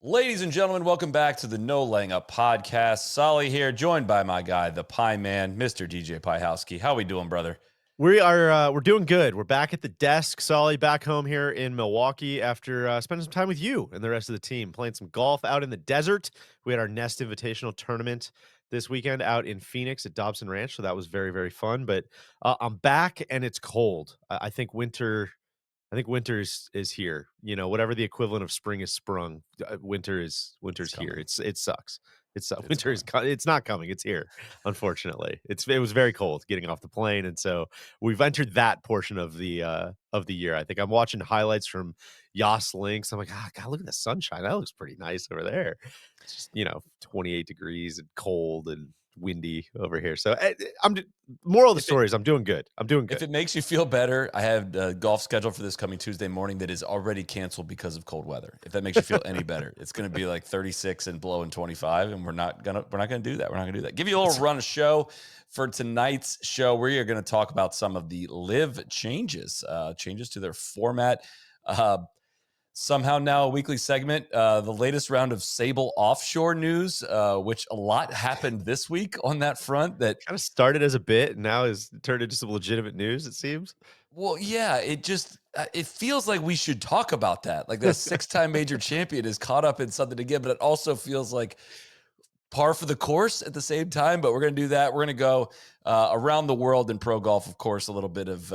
Ladies and gentlemen, welcome back to the No Laying Up podcast. Soly here, joined by my guy, the Pie Man, Mr. DJ Piehowski. How we doing, brother? We're doing good. We're back at the desk. Solly back home here in Milwaukee after spending some time with you and the rest of the team, playing some golf out in the desert. We had our Nest Invitational tournament this weekend out in Phoenix at Dobson Ranch, so that was very, very fun. But I'm back and it's cold. I think winter. I think winter is here. You know, whatever the equivalent of spring is sprung. It's Winter's here. coming. It sucks. It's Winter coming. it's not coming. It's here. Unfortunately, it was very cold getting off the plane, and so we've entered that portion of the year. I think I'm watching highlights from Yas Links. I'm like, God, look at the sunshine. That looks pretty nice over there. It's just 28 degrees and cold and windy over here. So moral of the If it story is I'm doing good. I'm doing if good. it makes you feel better, I have a golf scheduled for this coming Tuesday morning that is already canceled because of cold weather. If that makes you feel any better, it's going to be like 36 and below and 25, and we're not gonna do that. We're not gonna do that. Give you a little run of show for tonight's show. We are going to talk about some of the live changes to their format. Uh, Somehow now a weekly segment, the latest round of Sable Offshore news, which a lot happened this week on that front. That Kinda started as a bit and now is turned into some legitimate news, it seems. well, yeah, it feels like we should talk about that. Like that six-time major champion is caught up in something again, but it also feels like par for the course at the same time. But we're going to do that. We're going to go around the world in pro golf, of course, a little bit of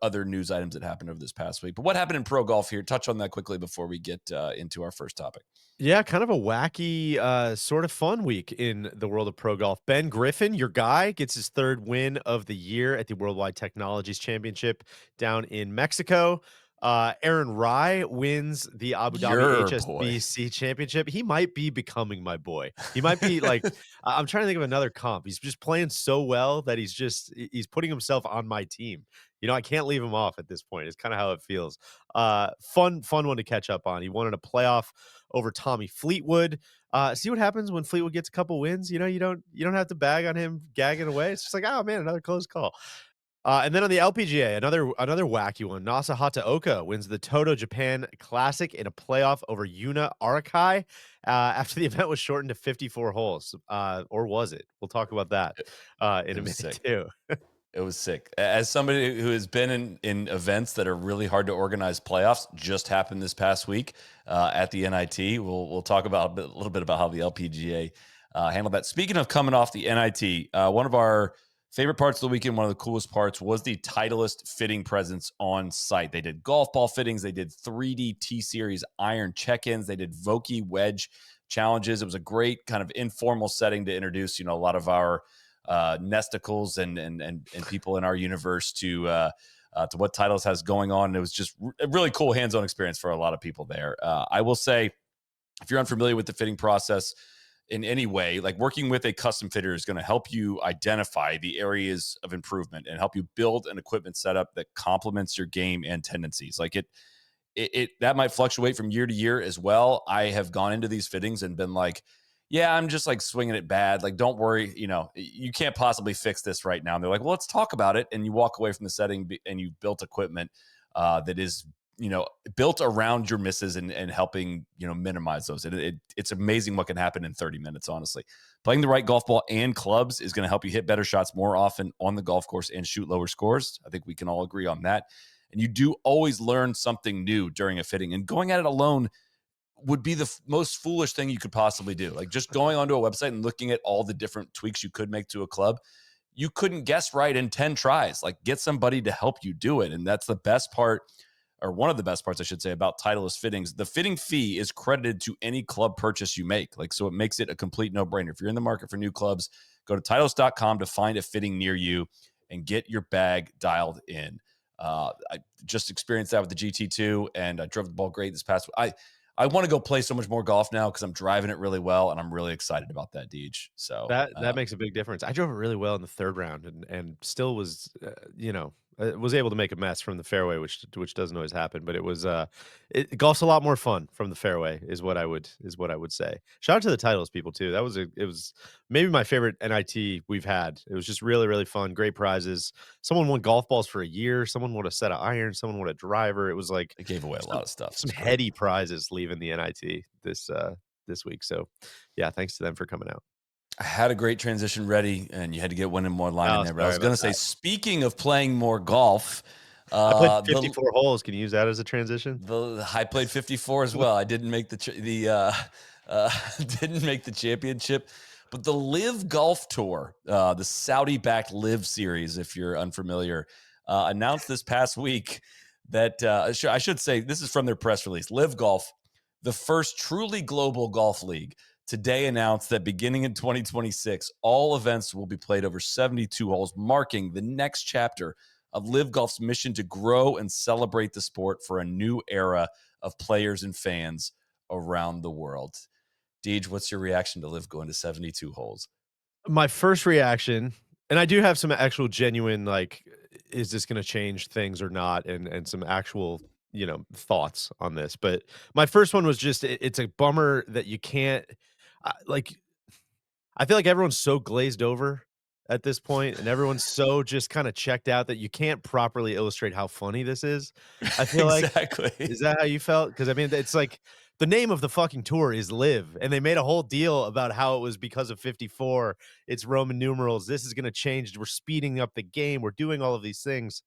other news items that happened over this past week. But what happened in pro golf here? Touch on that quickly before we get into our first topic. Yeah, kind of a wacky, sort of fun week in the world of pro golf. Ben Griffin, your guy, gets his 3rd win of the year at the Worldwide Technologies Championship down in Mexico. Aaron Rai wins the Abu Dhabi Your boy. HSBC Championship. He might be becoming my boy. He might be like I'm trying to think of another comp. He's just playing so well that he's putting himself on my team. I can't leave him off at this point. It's kind of how it feels. Fun one to catch up on. He won in a playoff over Tommy Fleetwood. See what happens when Fleetwood gets a couple wins. You don't have to bag on him gagging away. It's just like, oh man, another close call. And then on the LPGA, another wacky one. Nasa Hataoka wins the Toto Japan Classic in a playoff over Yuna Arakai after the event was shortened to 54 holes. Or was it? We'll talk about that It, in it a was minute sick. too. It was sick. As somebody who has been in events that are really hard to organize, playoffs just happened this past week at the NIT. We'll talk about a little bit about how the LPGA handled that. Speaking of coming off the NIT, one of our favorite parts of the weekend, one of the coolest parts, was the Titleist fitting presence on site. They did golf ball fittings, they did 3D T Series iron check-ins, they did Vokey wedge challenges. It was a great kind of informal setting to introduce, a lot of our nesticles and people in our universe to what Titleist has going on. And it was just a really cool hands-on experience for a lot of people there. I will say, if you're unfamiliar with the fitting process in any way, like working with a custom fitter is going to help you identify the areas of improvement and help you build an equipment setup that complements your game and tendencies. Like it that might fluctuate from year to year as well. I have gone into these fittings and been like, yeah, I'm just like swinging it bad. Like, don't worry, you can't possibly fix this right now. And they're like, well, let's talk about it. And you walk away from the setting and you've built equipment that is, built around your misses and helping, minimize those. It's amazing what can happen in 30 minutes, honestly. Playing the right golf ball and clubs is going to help you hit better shots more often on the golf course and shoot lower scores. I think we can all agree on that. And you do always learn something new during a fitting. And going at it alone would be the most foolish thing you could possibly do. Like just going onto a website and looking at all the different tweaks you could make to a club. You couldn't guess right in 10 tries. Like get somebody to help you do it. And that's the best part, or one of the best parts, I should say, about Titleist fittings. The fitting fee is credited to any club purchase you make. Like, so it makes it a complete no-brainer. If you're in the market for new clubs, go to Titleist.com to find a fitting near you and get your bag dialed in. I just experienced that with the GT2, and I drove the ball great this past. I want to go play so much more golf now because I'm driving it really well, and I'm really excited about that, Deej. So That makes a big difference. I drove it really well in the 3rd round and still was, was able to make a mess from the fairway, which doesn't always happen, but it was golf's a lot more fun from the fairway is what I would say. Shout out to the Titleist people too. It was maybe my favorite NIT we've had. It was just really, really fun, great prizes. Someone won golf balls for a year, someone won a set of irons, someone won a driver. It was like They gave away a lot of stuff. some It's great. heady prizes leaving the NIT this week. So yeah, thanks to them for coming out. I had a great transition ready, and you had to get one in more line in Oh, there. But I sorry was going about to say, that. speaking of playing more golf, I played the 54 holes. Can you use that as a transition? I played 54 as well. I didn't make didn't make the championship, but the Live Golf Tour, the Saudi-backed Live series, if you're unfamiliar, announced this past week that I should say this is from their press release. Live Golf, the first truly global golf league, today announced that beginning in 2026, all events will be played over 72 holes, marking the next chapter of Live Golf's mission to grow and celebrate the sport for a new era of players and fans around the world. Deej, what's your reaction to Live going to 72 holes? My first reaction, and I do have some actual genuine, like, is this gonna change things or not, and some actual, thoughts on this, but my first one was just it's a bummer that you can't like, I feel like everyone's so glazed over at this point, and everyone's so just kinda checked out that you can't properly illustrate how funny this is. I feel like Exactly. is that how you felt? Because I mean, it's like the name of the fucking tour is Live, and they made a whole deal about how it was because of 54. It's Roman numerals. This is gonna change. We're speeding up the game. We're doing all of these things.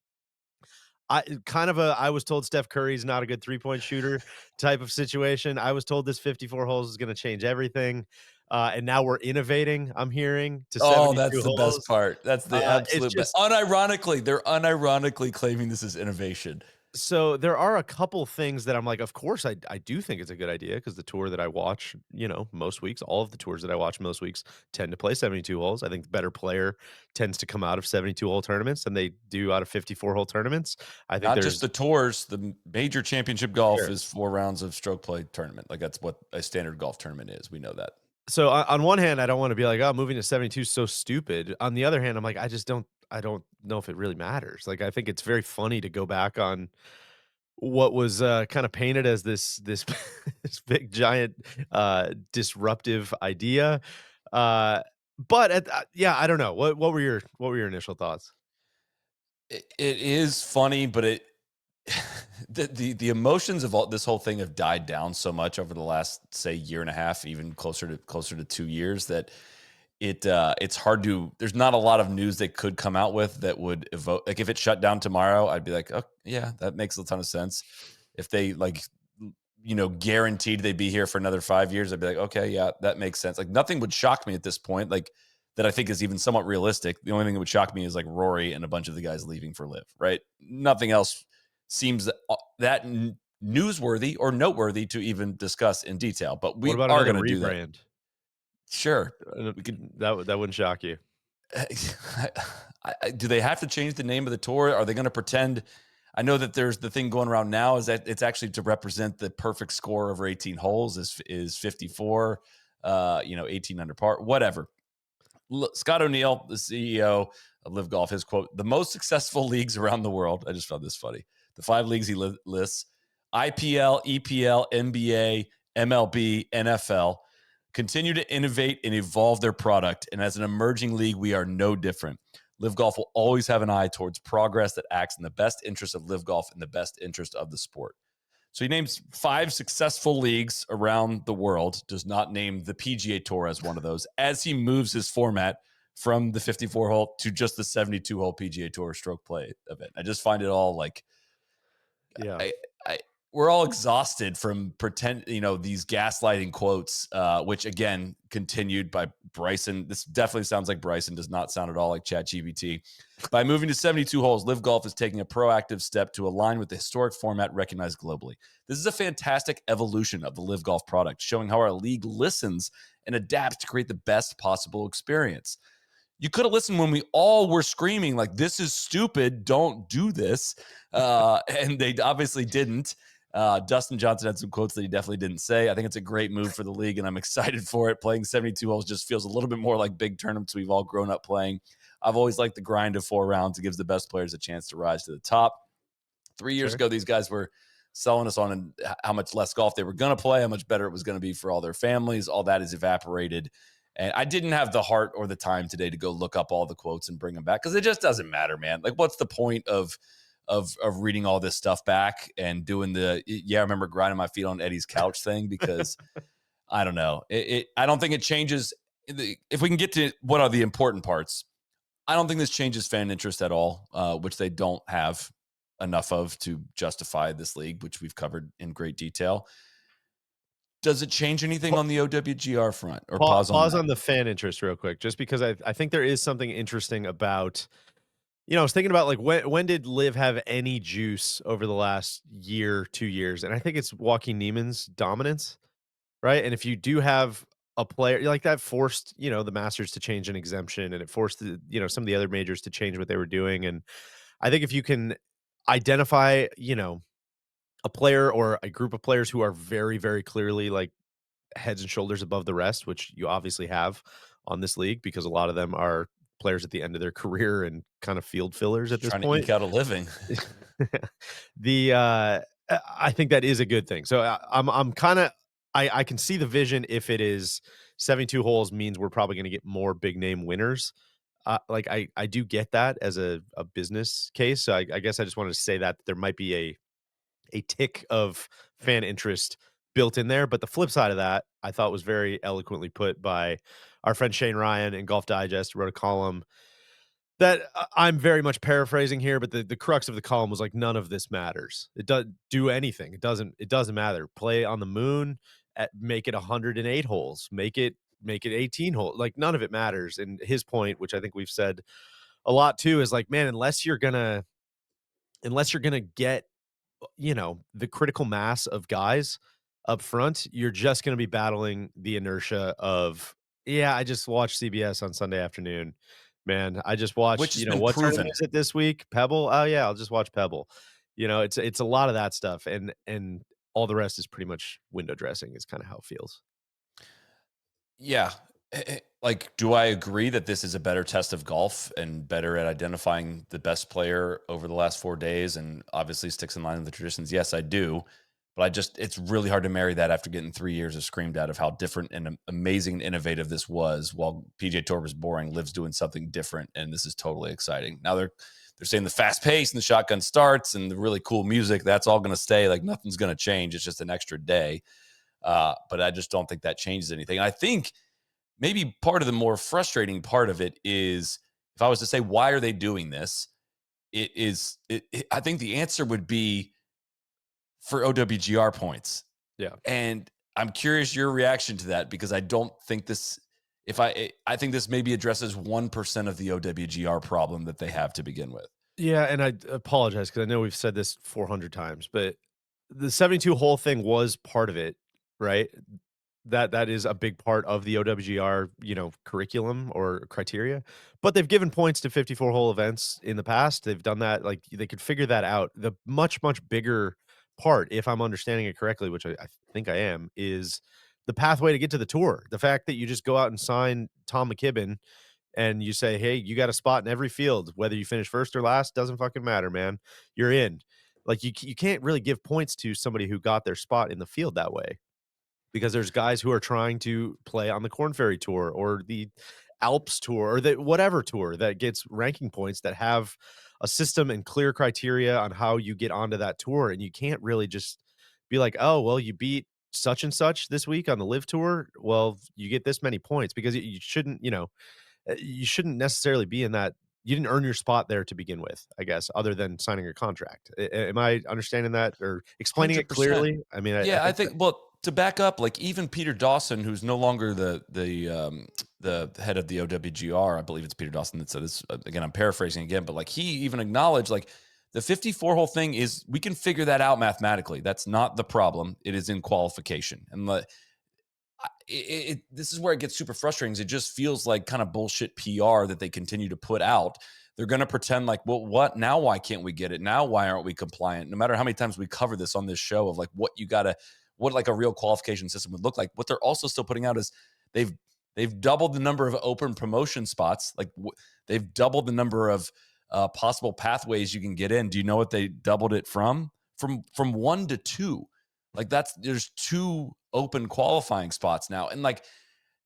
I was told Steph Curry's not a good three-point shooter type of situation. I was told this 54 holes is gonna change everything. And now we're innovating, I'm hearing, to Oh, 72 that's the best holes. part. That's the It's absolute best. just Unironically, they're unironically claiming this is innovation. So there are a couple things that I'm like, of course, I do think it's a good idea because the tour that I watch, most weeks, all of the tours that I watch most weeks tend to play 72 holes. I think the better player tends to come out of 72-hole tournaments than they do out of 54-hole tournaments. I think Not just there's the tours, the major championship golf sure. is 4 rounds of stroke play tournament. Like that's what a standard golf tournament is. We know that. So on one hand, I don't want to be like, oh, moving to 72 is so stupid. On the other hand, I'm like, I don't know if it really matters. Like, I think it's very funny to go back on what was, kinda painted as this this big giant, disruptive idea, uh, but yeah, I don't know. What were your initial thoughts? It is funny, but the emotions of all this whole thing have died down so much over the last, say, year and a half, even closer to 2 years, that it's hard to. There's not a lot of news they could come out with that would evoke. Like if it shut down tomorrow, I'd be like, oh yeah, that makes a ton of sense. If they guaranteed they'd be here for another 5 years, I'd be like, okay, yeah, that makes sense. Like nothing would shock me at this point. Like that I think is even somewhat realistic. The only thing that would shock me is like Rory and a bunch of the guys leaving for Live, right? Nothing else seems that newsworthy or noteworthy to even discuss in detail, but What we about are another going to do that. rebrand? Sure. We could. That wouldn't shock you. Do they have to change the name of the tour? Are they going to pretend? I know that there's the thing going around now is that it's actually to represent the perfect score over 18 holes is 54, 18 under par, whatever. Scott O'Neill, the CEO of Live Golf, his quote, the most successful leagues around the world. I just found this funny. The 5 leagues he lists: IPL, EPL, NBA, MLB, NFL continue to innovate and evolve their product. And as an emerging league, we are no different. Live Golf will always have an eye towards progress that acts in the best interest of Live Golf and the best interest of the sport. So he names 5 successful leagues around the world, does not name the PGA Tour as one of those, as he moves his format from the 54-hole to just the 72-hole PGA Tour stroke play event. I just find it all like Yeah. I, I we're all exhausted from these gaslighting quotes, which again continued by Bryson. This definitely sounds like Bryson, does not sound at all like ChatGPT. By moving to 72 holes, Live Golf is taking a proactive step to align with the historic format recognized globally. This is a fantastic evolution of the Live Golf product, showing how our league listens and adapts to create the best possible experience. You could have listened when we all were screaming like, this is stupid, don't do this. And they obviously didn't. Dustin Johnson had some quotes that he definitely didn't say. I think it's a great move for the league, and I'm excited for it. Playing 72 holes just feels a little bit more like big tournaments we've all grown up playing. I've always liked the grind of 4 rounds. It gives the best players a chance to rise to the top. 3 years Sure. ago, these guys were selling us on how much less golf they were going to play, how much better it was going to be for all their families. All that is evaporated. And I didn't have the heart or the time today to go look up all the quotes and bring them back because it just doesn't matter, man. Like, what's the point of reading all this stuff back and doing I remember grinding my feet on Eddie's couch thing because I don't know. I don't think it changes. If we can get to what are the important parts, I don't think this changes fan interest at all, which they don't have enough of to justify this league, which we've covered in great detail. Does it change anything on the OWGR front or pause on Pause that? on the fan interest real quick, just because I think there is something interesting about, I was thinking about like when did Liv have any juice over the last year, 2 years? And I think it's Joaquin Neiman's dominance, right? And if you do have a player like that forced, the Masters to change an exemption, and it forced some of the other majors to change what they were doing. And I think if you can identify, a player or a group of players who are very, very clearly like heads and shoulders above the rest, which you obviously have on this league because a lot of them are players at the end of their career and kind of field fillers at Just this trying to eke point. out a living. The I think that is a good thing. So I'm kind of I can see the vision if it is 72 holes means we're probably going to get more big name winners. Like I do get that as a business case. So I guess I just wanted to say that there might be a tick of fan interest built in there. But the flip side of that, I thought was very eloquently put by our friend Shane Ryan in Golf Digest, who wrote a column that I'm very much paraphrasing here, but the crux of the column was like, none of this matters. It doesn't do anything. It doesn't matter. Play on the moon, make it 108 holes, make it 18 holes. Like none of it matters. And his point, which I think we've said a lot too, is like, man, unless you're gonna get the critical mass of guys up front, you're just going to be battling the inertia of, yeah, I just watched CBS on Sunday afternoon. Man, I just Which watched, has been what tournament proven. is it this week? Pebble? Oh yeah, I'll just watch Pebble. It's a lot of that stuff, and all the rest is pretty much window dressing is kind of how it feels. Yeah. Like, do I agree that this is a better test of golf and better at identifying the best player over the last 4 days and obviously sticks in line with the traditions? Yes, I do. But it's really hard to marry that after getting 3 years of screamed at of how different and amazing and innovative this was while PGA Tour was boring, Liv's doing something different. And this is totally exciting. Now they're saying the fast pace and the shotgun starts and the really cool music, that's all going to stay. Like nothing's going to change. It's just an extra day. But I just don't think that changes anything. I think maybe part of the more frustrating part of it is if I was to say, why are they doing this? I think the answer would be for OWGR points. Yeah. And I'm curious your reaction to that because I don't think this, if I think this maybe addresses 1% of the OWGR problem that they have to begin with. Yeah, and I apologize because I know we've said this 400 times, but the 72 hole thing was part of it, right? That is a big part of the OWGR, curriculum or criteria. But they've given points to 54 hole events in the past. They've done that, like they could figure that out. The much, much bigger part, if I'm understanding it correctly, which I think I am, is the pathway to get to the tour. The fact that you just go out and sign Tom McKibben and you say, "Hey, you got a spot in every field, whether you finish first or last, doesn't fucking matter, man. You're in." Like you can't really give points to somebody who got their spot in the field that way because there's guys who are trying to play on the Corn Ferry Tour or the Alps Tour or the whatever tour that gets ranking points that have a system and clear criteria on how you get onto that tour, and you can't really just be like, "Oh, well, you beat such and such this week on the Live Tour. Well, you get this many points," because you shouldn't, you shouldn't necessarily be in that. You didn't earn your spot there to begin with, I guess, other than signing a contract. Am I understanding that or explaining it 100%. clearly? I mean, I Yeah, I think that think. Well, to back up, like even Peter Dawson, who's no longer the head of the OWGR, I believe it's Peter Dawson that said this. Again, I'm paraphrasing again, but like he even acknowledged, like the 54 hole thing is we can figure that out mathematically. That's not the problem. It is in qualification, and This is where it gets super frustrating. It just feels like kind of bullshit PR that they continue to put out. They're going to pretend like, well, what now? Why can't we get it now? Why aren't we compliant? No matter how many times we cover this on this show of like what like a real qualification system would look like. What they're also still putting out is they've doubled the number of open promotion spots. Like they've doubled the number of possible pathways you can get in. Do you know what they doubled it from? From 1 to 2. Like there's 2 open qualifying spots now. And like,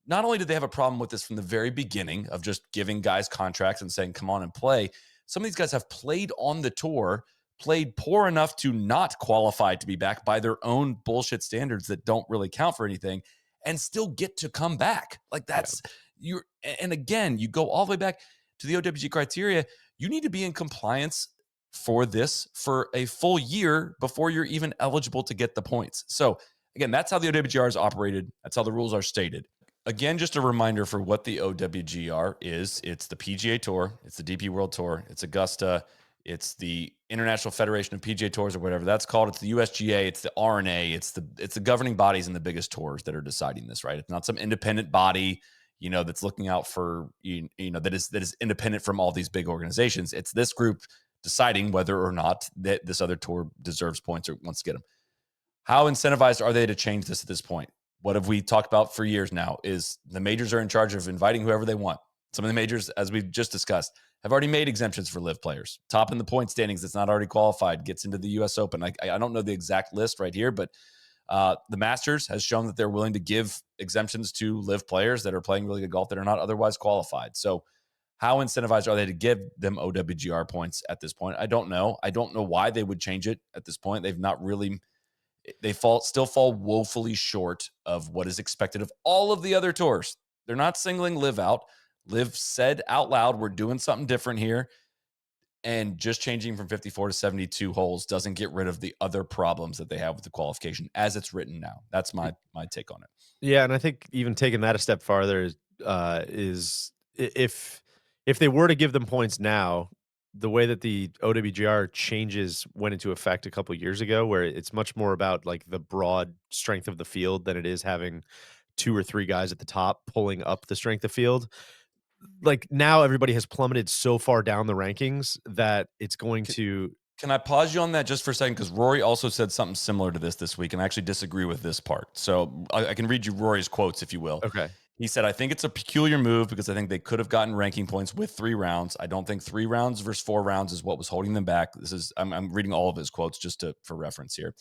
not only did they have a problem with this from the very beginning of just giving guys contracts and saying, come on and play, some of these guys have played on the tour, played poor enough to not qualify to be back by their own bullshit standards that don't really count for anything and still get to come back. Like and again, you go all the way back to the OWG criteria. You need to be in compliance for this for a full year before you're even eligible to get the points. So again, that's how the OWGR is operated. That's how the rules are stated. Again, just a reminder for what the OWGR is. It's the PGA Tour. It's the DP World Tour. It's Augusta. It's the International Federation of PGA Tours or whatever that's called. It's the USGA. It's the RNA. It's the governing bodies and the biggest tours that are deciding this, right? It's not some independent body, that's looking out for, that is independent from all these big organizations. It's this group deciding whether or not that this other tour deserves points or wants to get them. How incentivized are they to change this at this point? What have we talked about for years now is the majors are in charge of inviting whoever they want. Some of the majors, as we've just discussed, have already made exemptions for LIV players. Top in the point standings that's not already qualified gets into the U.S. Open. I don't know the exact list right here, but the Masters has shown that they're willing to give exemptions to LIV players that are playing really good golf that are not otherwise qualified. So how incentivized are they to give them OWGR points at this point? I don't know. I don't know why they would change it at this point. They've not really... They still fall woefully short of what is expected of all of the other tours. They're not singling LIV out. LIV said out loud, we're doing something different here. And just changing from 54 to 72 holes doesn't get rid of the other problems that they have with the qualification as it's written now. That's my take on it. Yeah, and I think even taking that a step farther is if they were to give them points now, the way that the OWGR changes went into effect a couple years ago, where it's much more about like the broad strength of the field than it is having 2 or 3 guys at the top pulling up the strength of field. Like now everybody has plummeted so far down the rankings that it's going to... Can I pause you on that just for a second? Because Rory also said something similar to this week, and I actually disagree with this part. So I can read you Rory's quotes, if you will. Okay. He said, I think it's a peculiar move because I think they could have gotten ranking points with 3 rounds. I don't think 3 rounds versus 4 rounds is what was holding them back. I'm reading all of his quotes just for reference here.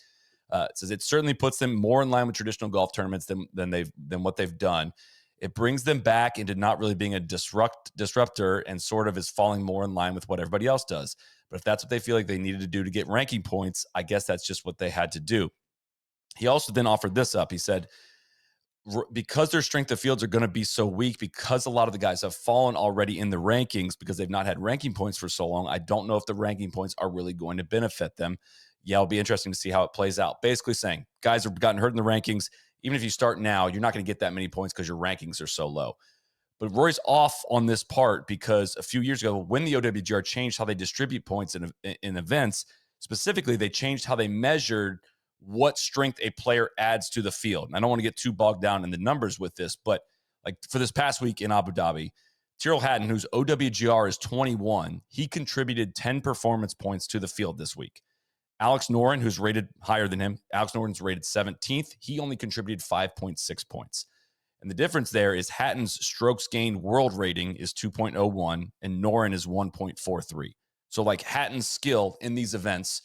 It says it certainly puts them more in line with traditional golf tournaments than what they've done. It brings them back into not really being a disruptor and sort of is falling more in line with what everybody else does. But if that's what they feel like they needed to do to get ranking points, I guess that's just what they had to do. He also then offered this up. He said, because their strength of fields are going to be so weak, because a lot of the guys have fallen already in the rankings because they've not had ranking points for so long, I don't know if the ranking points are really going to benefit them. Yeah, it'll be interesting to see how it plays out. Basically saying guys have gotten hurt in the rankings. Even if you start now, you're not going to get that many points because your rankings are so low. But Roy's off on this part because a few years ago, when the OWGR changed how they distribute points in events, specifically, they changed how they measured what strength a player adds to the field. And I don't want to get too bogged down in the numbers with this, but like for this past week in Abu Dhabi, Tyrrell Hatton, whose OWGR is 21, he contributed 10 performance points to the field this week. Alex Noren, who's rated higher than him, Alex Noren's rated 17th. He only contributed 5.6 points. And the difference there is Hatton's strokes gained world rating is 2.01 and Noren is 1.43. So like Hatton's skill in these events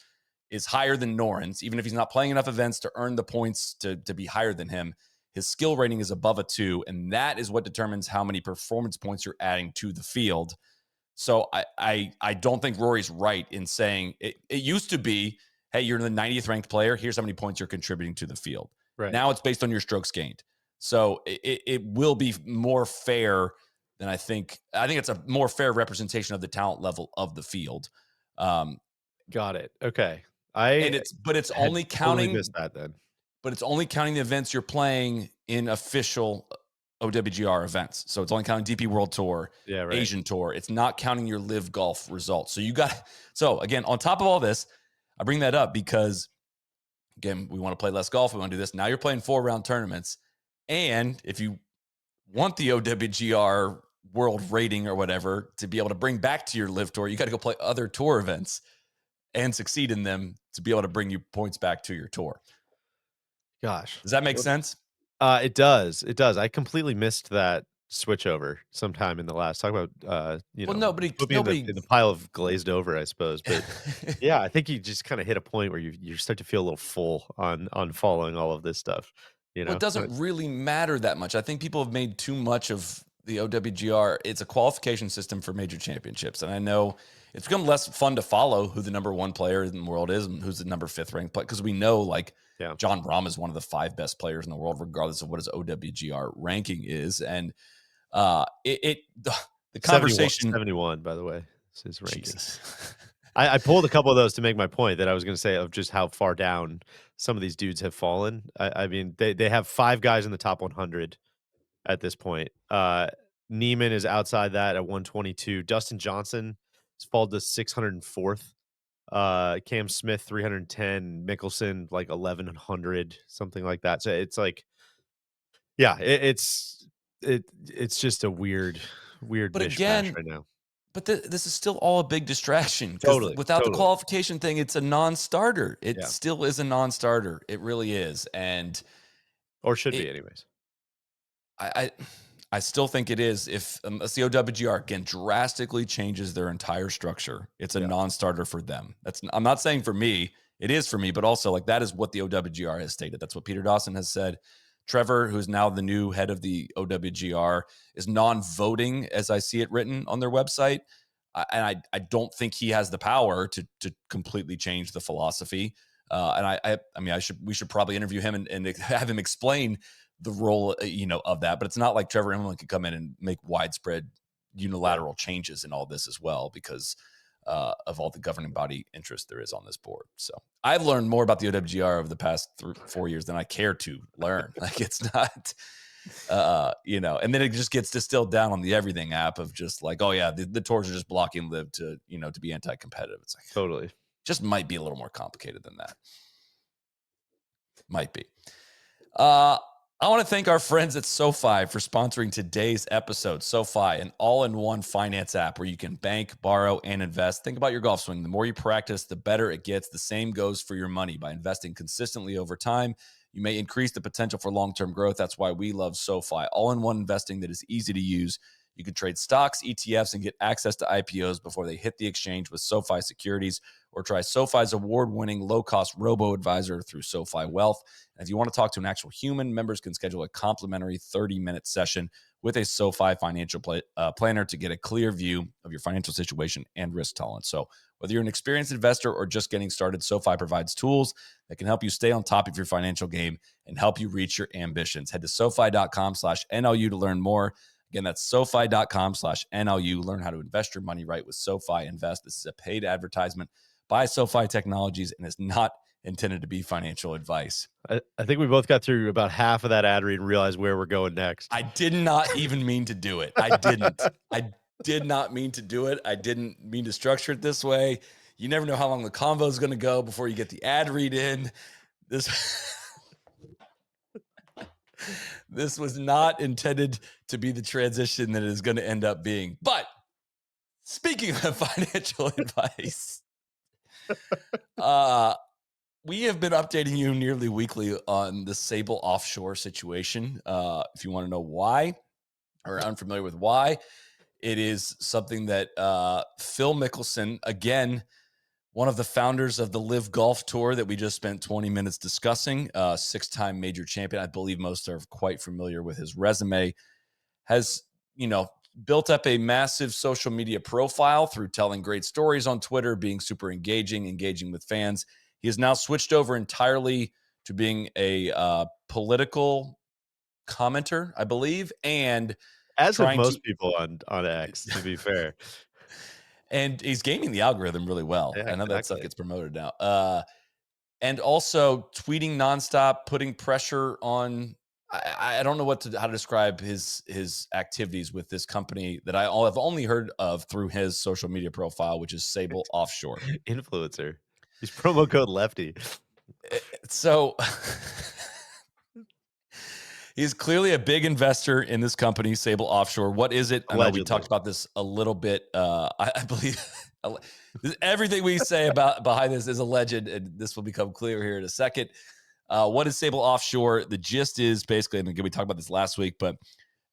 is higher than Noren's, even if he's not playing enough events to earn the points to be higher than him. His skill rating is above a 2, and that is what determines how many performance points you're adding to the field. So I don't think Rory's right in saying it used to be, hey, you're the 90th ranked player. Here's how many points you're contributing to the field. Right. Now it's based on your strokes gained. So it will be more fair than I think. I think it's a more fair representation of the talent level of the field. Got it. Okay. But it's only counting. Totally missed that then. But it's only counting the events you're playing in official OWGR events. So it's only counting DP World Tour, right. Asian Tour. It's not counting your LIV golf results. So again, on top of all this, I bring that up because again, we want to play less golf. We want to do this. Now you're playing 4-round tournaments And if you want the OWGR world rating or whatever to be able to bring back to your LIV tour, you got to go play other tour events and succeed in them to be able to bring you points back to your tour. Gosh. Does that make sense? It does. It does. I completely missed that switchover sometime in the last talk about, Well, nobody, put me in nobody. the pile of glazed over, I suppose. But yeah, I think you just kind of hit a point where you start to feel a little full on following all of this stuff, you Well, it know? doesn't really matter that much. I think people have made too much of the OWGR. It's a qualification system for major championships. And I know it's become less fun to follow who the number one player in the world is and who's the number fifth ranked player. Because we know like Yeah. John Rahm is one of the five best players in the world, regardless of what his OWGR ranking is. And the 71, conversation, 71, by the way, is his ranking. Jesus. I pulled a couple of those to make my point that I was going to say of just how far down some of these dudes have fallen. I mean, they have 5 guys in the top 100 at this point. Neiman is outside that at 122. Dustin Johnson has fallen to 604th. Cam Smith 310. Mickelson like 1100, something like that. So it's like, yeah, it's just a weird But mishmash again, right now. but this is still all a big distraction because Totally, without the totally. qualification thing, it's a non-starter. It Yeah, still is a non-starter. It really is, and or should be it, anyways. I, I, I still think it is. If unless the OWGR again drastically changes their entire structure, it's a Yeah, non-starter for them. I'm not saying for me. It is for me, but also like that is what the OWGR has stated. That's what Peter Dawson has said. Trevor, who's now the new head of the OWGR, is non-voting as I see it written on their website. And I don't think he has the power to completely change the philosophy. I mean, we should probably interview him and have him explain the role, of that. But it's not like Trevor Immelman could come in and make widespread yeah. unilateral changes in all this as well because of all the governing body interest there is on this board. So I've learned more about the OWGR over the past 4 years than I care to learn. Like it's not, and then it just gets distilled down on the everything app of just like, oh yeah, the tours are just blocking LIV to be anti-competitive. It's like, Totally. just might be a little more complicated than that. Might be. Uh, I want to thank our friends at SoFi for sponsoring today's episode. SoFi, an all-in-one finance app where you can bank, borrow, and invest. Think about your golf swing. The more you practice, the better it gets. The same goes for your money. By investing consistently over time, you may increase the potential for long-term growth. That's why we love SoFi. All-in-one investing that is easy to use. You can trade stocks, ETFs, and get access to IPOs before they hit the exchange with SoFi Securities, or try SoFi's award-winning low-cost robo-advisor through SoFi Wealth. And if you want to talk to an actual human, members can schedule a complimentary 30-minute session with a SoFi financial planner to get a clear view of your financial situation and risk tolerance. So whether you're an experienced investor or just getting started, SoFi provides tools that can help you stay on top of your financial game and help you reach your ambitions. Head to SoFi.com/NLU to learn more. Again, that's SoFi.com/NLU. Learn how to invest your money right with SoFi Invest. This is a paid advertisement by SoFi Technologies and is not intended to be financial advice. I think we both got through about half of that ad read and realized where we're going next. I did not even mean to do it. I didn't. I did not mean to do it. I didn't mean to structure it this way. You never know how long the convo is going to go before you get the ad read in. This this was not intended to be the transition that it is going to end up being. But speaking of financial advice, we have been updating you nearly weekly on the Sable Offshore situation. If you want to know why or are unfamiliar with why, it is something that Phil Mickelson, again, one of the founders of the LIV Golf Tour that we just spent 20 minutes discussing, 6-time major champion. I believe most are quite familiar with his resume, has, built up a massive social media profile through telling great stories on Twitter, being super engaging with fans. He has now switched over entirely to being a political commenter, I believe, and As of trying to most people on X, to be fair. and he's gaming the algorithm really well. Yeah, I know that stuff exactly. gets promoted now. And also tweeting nonstop, putting pressure on. I don't know how to describe his activities with this company that have only heard of through his social media profile, which is Sable Offshore. Influencer. He's promo code Lefty. So He's clearly a big investor in this company, Sable Offshore. What is it? I know we Allegedly. talked about this a little bit. I believe everything we say about behind this is alleged, and this will become clear here in a second. What is Sable Offshore? The gist is basically, and again, we talked about this last week, but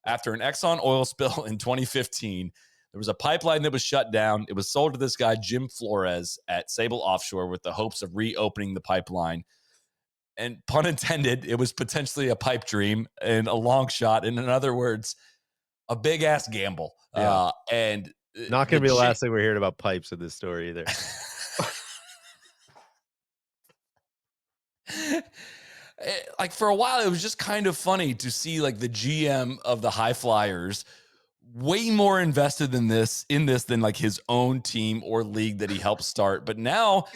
after an Exxon oil spill in 2015, there was a pipeline that was shut down. It was sold to this guy, Jim Flores, at Sable Offshore with the hopes of reopening the pipeline. And pun intended, it was potentially a pipe dream and a long shot. And in other words, a big ass gamble. Yeah. And Not going to be the last thing we're hearing about pipes in this story either. Like for a while, it was just kind of funny to see like the GM of the High Flyers way more invested in this than like his own team or league that he helped start. But now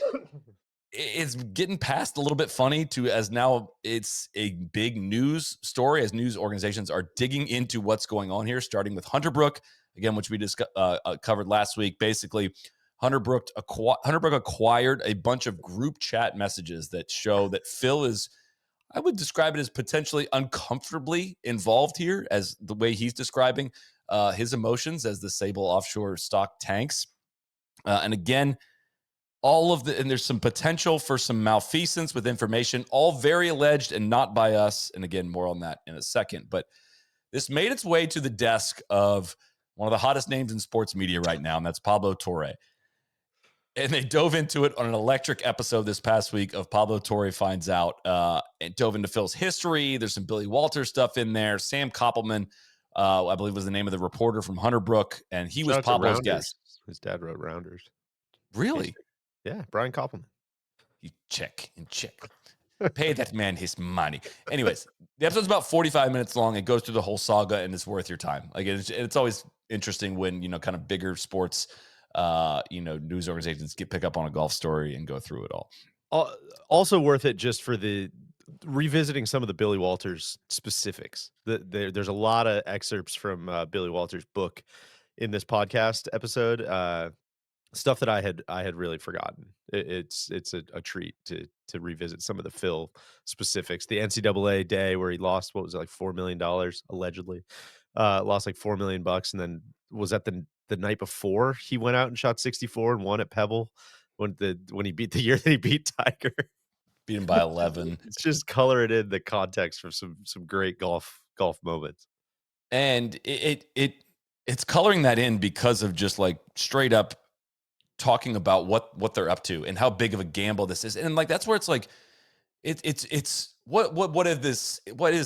it's getting past a little bit funny to as now it's a big news story as news organizations are digging into what's going on here, starting with Hunterbrook, again, which we covered last week. Basically, Hunterbrook acquired a bunch of group chat messages that show that Phil is, I would describe it as potentially uncomfortably involved here, as the way he's describing his emotions as the Sable Offshore stock tanks. And again, and there's some potential for some malfeasance with information, all very alleged and not by us. And again, more on that in a second. But this made its way to the desk of one of the hottest names in sports media right now, and that's Pablo Torre. And they dove into it on an electric episode this past week of Pablo Torre Finds Out, and dove into Phil's history. There's some Billy Walters stuff in there. Sam Koppelman, I believe was the name of the reporter from Hunterbrook, and he was Pablo's guest. His dad wrote Rounders. Really? Yeah, Brian Koppelman. You check. Pay that man his money. Anyways, the episode's about 45 minutes long. It goes through the whole saga, and it's worth your time. Like it's always interesting when kind of bigger sports, news organizations pick up on a golf story and go through it all. Also worth it just for the revisiting some of the Billy Walters specifics. There's a lot of excerpts from Billy Walters' book in this podcast episode. Stuff that I had really forgotten. It's a treat to revisit some of the Phil specifics. The NCAA day where he lost, what was it, like $4 million allegedly, lost like $4 million, and then was that the night before he went out and shot 64 and won at Pebble when he beat the year that he beat Tiger. Beat him by 11. It's just color it in the context for some great golf moments. And it's coloring that in because of just like straight up talking about what they're up to and how big of a gamble this is. And like that's where it's like it's what is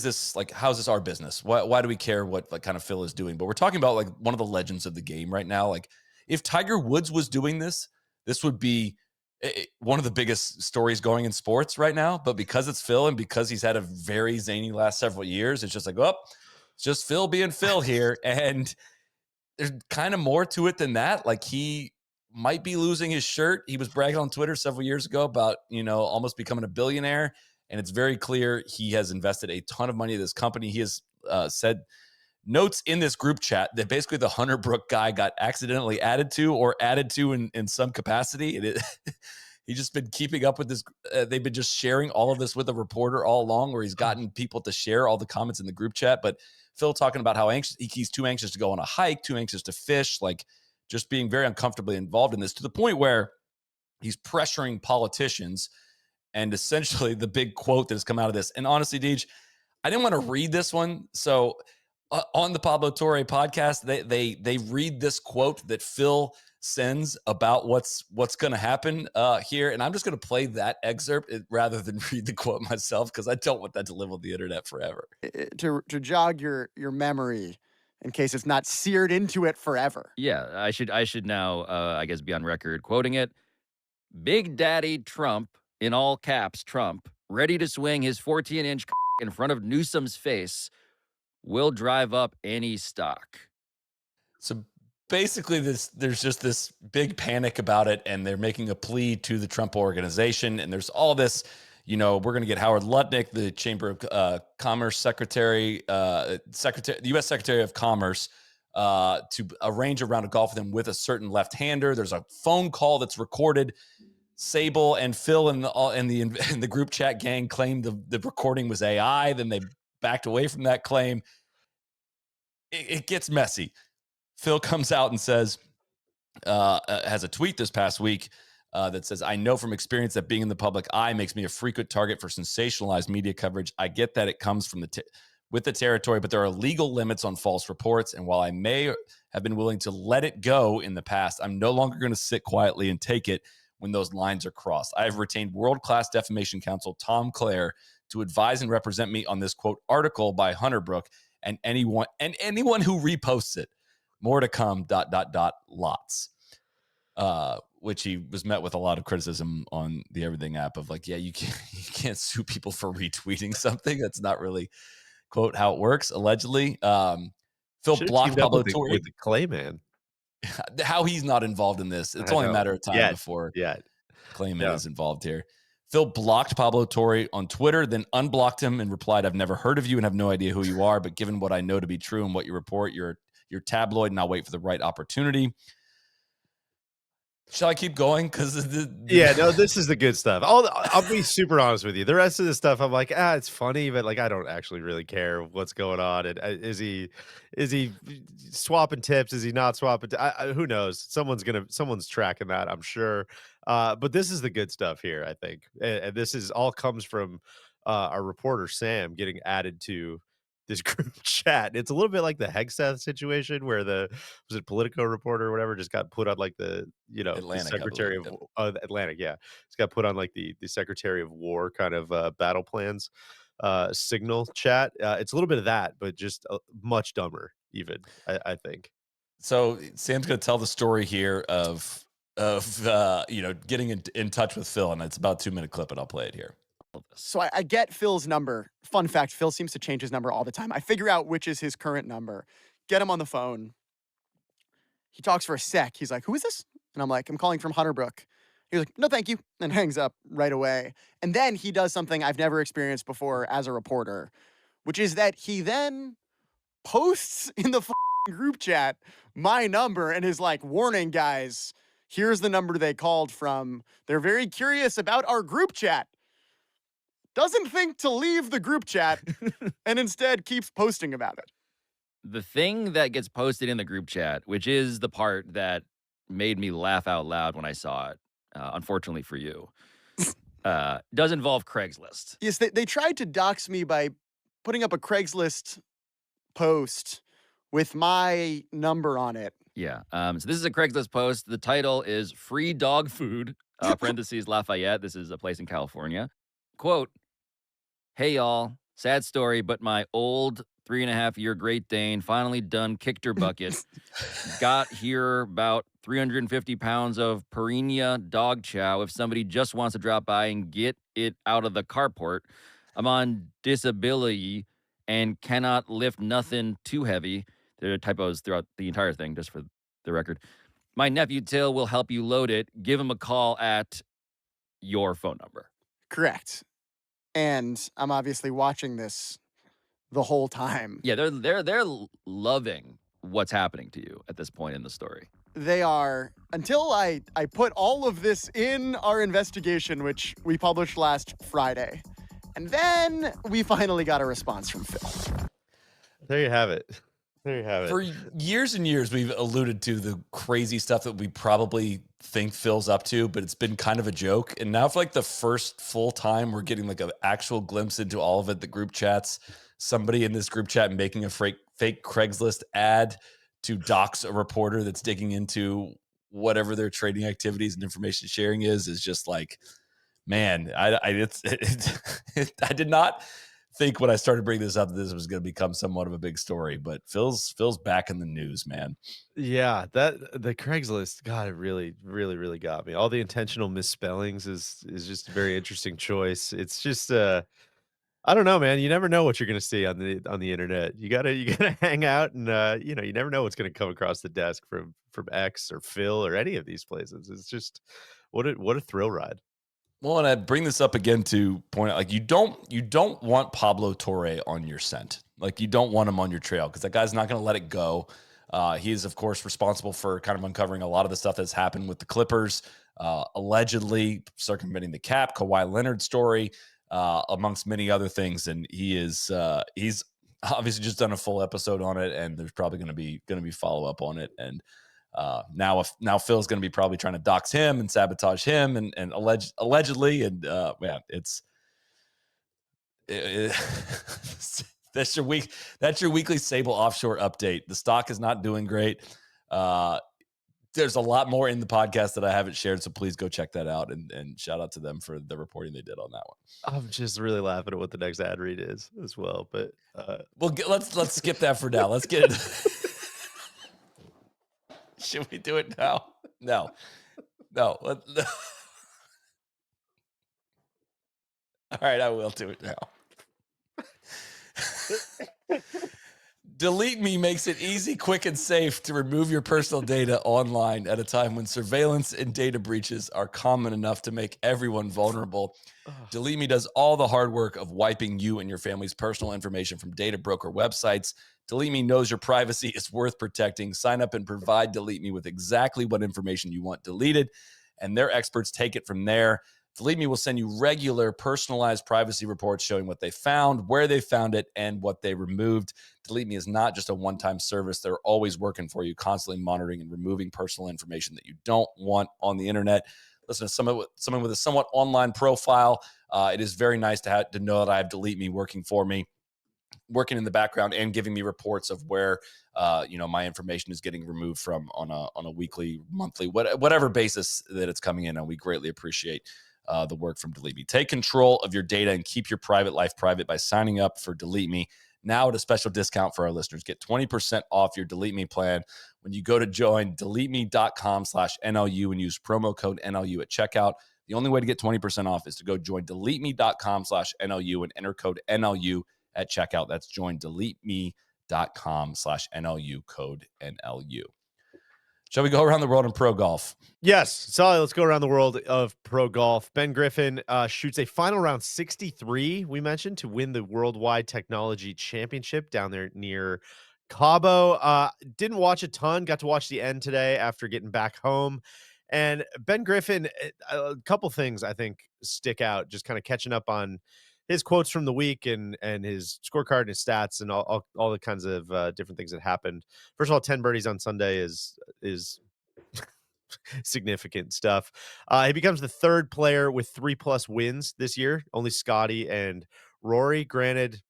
this like, how's this our business? Why do we care what like kind of Phil is doing? But we're talking about like one of the legends of the game right now. Like if Tiger Woods was doing this would be one of the biggest stories going in sports right now. But because it's Phil and because he's had a very zany last several years, it's just like, it's just Phil being Phil here. And there's kind of more to it than that. Like he might be losing his shirt. He was bragging on Twitter several years ago about, almost becoming a billionaire. And it's very clear he has invested a ton of money in this company. He has said notes in this group chat that basically the Hunterbrook guy got accidentally added to in some capacity. He's just been keeping up with this. They've been just sharing all of this with a reporter all along, where he's gotten people to share all the comments in the group chat. But Phil talking about how he's too anxious to go on a hike, too anxious to fish, like just being very uncomfortably involved in this, to the point where he's pressuring politicians. And essentially the big quote that has come out of this, and honestly, Deej, I didn't want to read this one. So on the Pablo Torre podcast, they read this quote that Phil sends about what's going to happen here. And I'm just going to play that excerpt rather than read the quote myself, because I don't want that to live on the internet forever. To jog your memory in case it's not seared into it forever. Yeah, I should now, I guess, be on record quoting it. Big Daddy Trump, in all caps Trump, ready to swing his 14-inch in front of Newsom's face, will drive up any stock. So basically there's just this big panic about it, and they're making a plea to the Trump organization. And there's all this, we're going to get Howard Lutnick, the Chamber of Commerce Secretary, the U.S. Secretary of Commerce, to arrange a round of golf with him with a certain left-hander. There's a phone call that's recorded. Sable and Phil and the group chat gang claimed the recording was AI. Then they backed away from that claim. It gets messy. Phil comes out and says, has a tweet this past week that says, I know from experience that being in the public eye makes me a frequent target for sensationalized media coverage. I get that it comes from with the territory, but there are legal limits on false reports. And while I may have been willing to let it go in the past, I'm no longer going to sit quietly and take it when those lines are crossed. I have retained world-class defamation counsel Tom Clare to advise and represent me on this, quote, article by Hunterbrook and anyone who reposts it. More to come, ... lots. Which he was met with a lot of criticism on the Everything app of like, yeah, you can't sue people for retweeting something. That's not really, quote, how it works, allegedly. Phil blocked Pablo Torre. With the Clayman. How he's not involved in this. It's only a matter of time before Clayman is involved here. Phil blocked Pablo Torre on Twitter, then unblocked him and replied, I've never heard of you and have no idea who you are, but given what I know to be true and what you report, you're tabloid and I'll wait for the right opportunity. Shall I keep going? Because no, this is the good stuff. I'll be super honest with you. The rest of the stuff, I'm like, it's funny, but like I don't actually really care what's going on. And is he swapping tips? Is he not swapping? Who knows? Someone's tracking that, I'm sure. But this is the good stuff here, I think, and this is all comes from our reporter Sam getting added to this group chat. It's a little bit like the Hegseth situation where was it Politico reporter or whatever just got put on like the Atlantic, the Secretary of Atlantic, it's got put on like the Secretary of War kind of battle plans signal chat. It's a little bit of that, but just much dumber even, I think. So Sam's going to tell the story here of getting in touch with Phil, and it's about a 2-minute clip, and I'll play it here. So I get Phil's number. Fun fact, Phil seems to change his number all the time. I figure out which is his current number, get him on the phone. He talks for a sec. He's like, who is this? And I'm like, I'm calling from Hunterbrook. He's like, no, thank you. And hangs up right away. And then he does something I've never experienced before as a reporter, which is that he then posts in the group chat my number and is like, warning, guys, here's the number they called from. They're very curious about our group chat. Doesn't think to leave the group chat and instead keeps posting about it. The thing that gets posted in the group chat, which is the part that made me laugh out loud when I saw it, unfortunately for you, does involve Craigslist. Yes, they tried to dox me by putting up a Craigslist post with my number on it. Yeah. So this is a Craigslist post. The title is Free Dog Food, parentheses Lafayette. This is a place in California. Quote, hey, y'all. Sad story, but my old 3.5-year Great Dane finally done kicked her bucket. Got here about 350 pounds of Purina dog chow if somebody just wants to drop by and get it out of the carport. I'm on disability and cannot lift nothing too heavy. There are typos throughout the entire thing, just for the record. My nephew Till will help you load it. Give him a call at your phone number. Correct. And I'm obviously watching this the whole time. Yeah, they're loving what's happening to you at this point in the story. They are, until I put all of this in our investigation, which we published last Friday. And then we finally got a response from Phil. There you have it. There you have it. For years and years, we've alluded to the crazy stuff that we probably think Phil's up to, but it's been kind of a joke. And now for like the first full time, we're getting like an actual glimpse into all of it. The group chats, somebody in this group chat making a fake Craigslist ad to dox a reporter that's digging into whatever their trading activities and information sharing is just like, man, I did not think when I started bringing this up that this was going to become somewhat of a big story, but Phil's back in the news, man. Yeah, the Craigslist, God, it really, really, really got me. All the intentional misspellings is just a very interesting choice. It's just I don't know, man. You never know what you're going to see on the internet. You gotta hang out, and you never know what's going to come across the desk from X or Phil or any of these places. It's just what a thrill ride. Well, and I bring this up again to point out, like, you don't want Pablo Torre on your scent. Like, you don't want him on your trail because that guy's not going to let it go. He is, of course, responsible for kind of uncovering a lot of the stuff that's happened with the Clippers, allegedly circumventing the cap, Kawhi Leonard story. amongst many other things. And he's obviously just done a full episode on it, and there's probably going to be follow up on it. And now Phil's going to be probably trying to dox him and sabotage him and allegedly. And man, that's your weekly Sable Offshore update. The stock is not doing great. There's a lot more in the podcast that I haven't shared, so please go check that out, and shout out to them for the reporting they did on that one. I'm just really laughing at what the next ad read is as well. But well, let's skip that for now. Let's get it. Should we do it now? No. All right, I will do it now. DeleteMe makes it easy, quick, and safe to remove your personal data online at a time when surveillance and data breaches are common enough to make everyone vulnerable. DeleteMe does all the hard work of wiping you and your family's personal information from data broker websites. DeleteMe knows your privacy is worth protecting. Sign up and provide DeleteMe with exactly what information you want deleted, and their experts take it from there. DeleteMe will send you regular personalized privacy reports showing what they found, where they found it, and what they removed. DeleteMe is not just a one-time service. They're always working for you, constantly monitoring and removing personal information that you don't want on the internet. Listen, to someone with a somewhat online profile, it is very nice to know that I have DeleteMe working for me, working in the background and giving me reports of where my information is getting removed from on a weekly, monthly, whatever basis that it's coming in. And we greatly appreciate the work from DeleteMe. Take control of your data and keep your private life private by signing up for DeleteMe now at a special discount for our listeners. Get 20% off your DeleteMe plan when you go to join DeleteMe.com/NLU and use promo code NLU at checkout. The only way to get 20% off is to go join DeleteMe.com/NLU and enter code NLU at checkout. That's join DeleteMe.com/NLU, code NLU. Shall we go around the world in pro golf? Yes, Soly, let's go around the world of pro golf. Ben Griffin shoots a final round 63, we mentioned, to win the Worldwide Technology Championship down there near Cabo. Didn't watch a ton, got to watch the end today after getting back home. And Ben Griffin, a couple things I think stick out, just kind of catching up on his quotes from the week and his scorecard and his stats and all the kinds of different things that happened. First of all, 10 birdies on Sunday is significant stuff. He becomes the third player with 3+ wins this year. Only Scotty and Rory. Granted,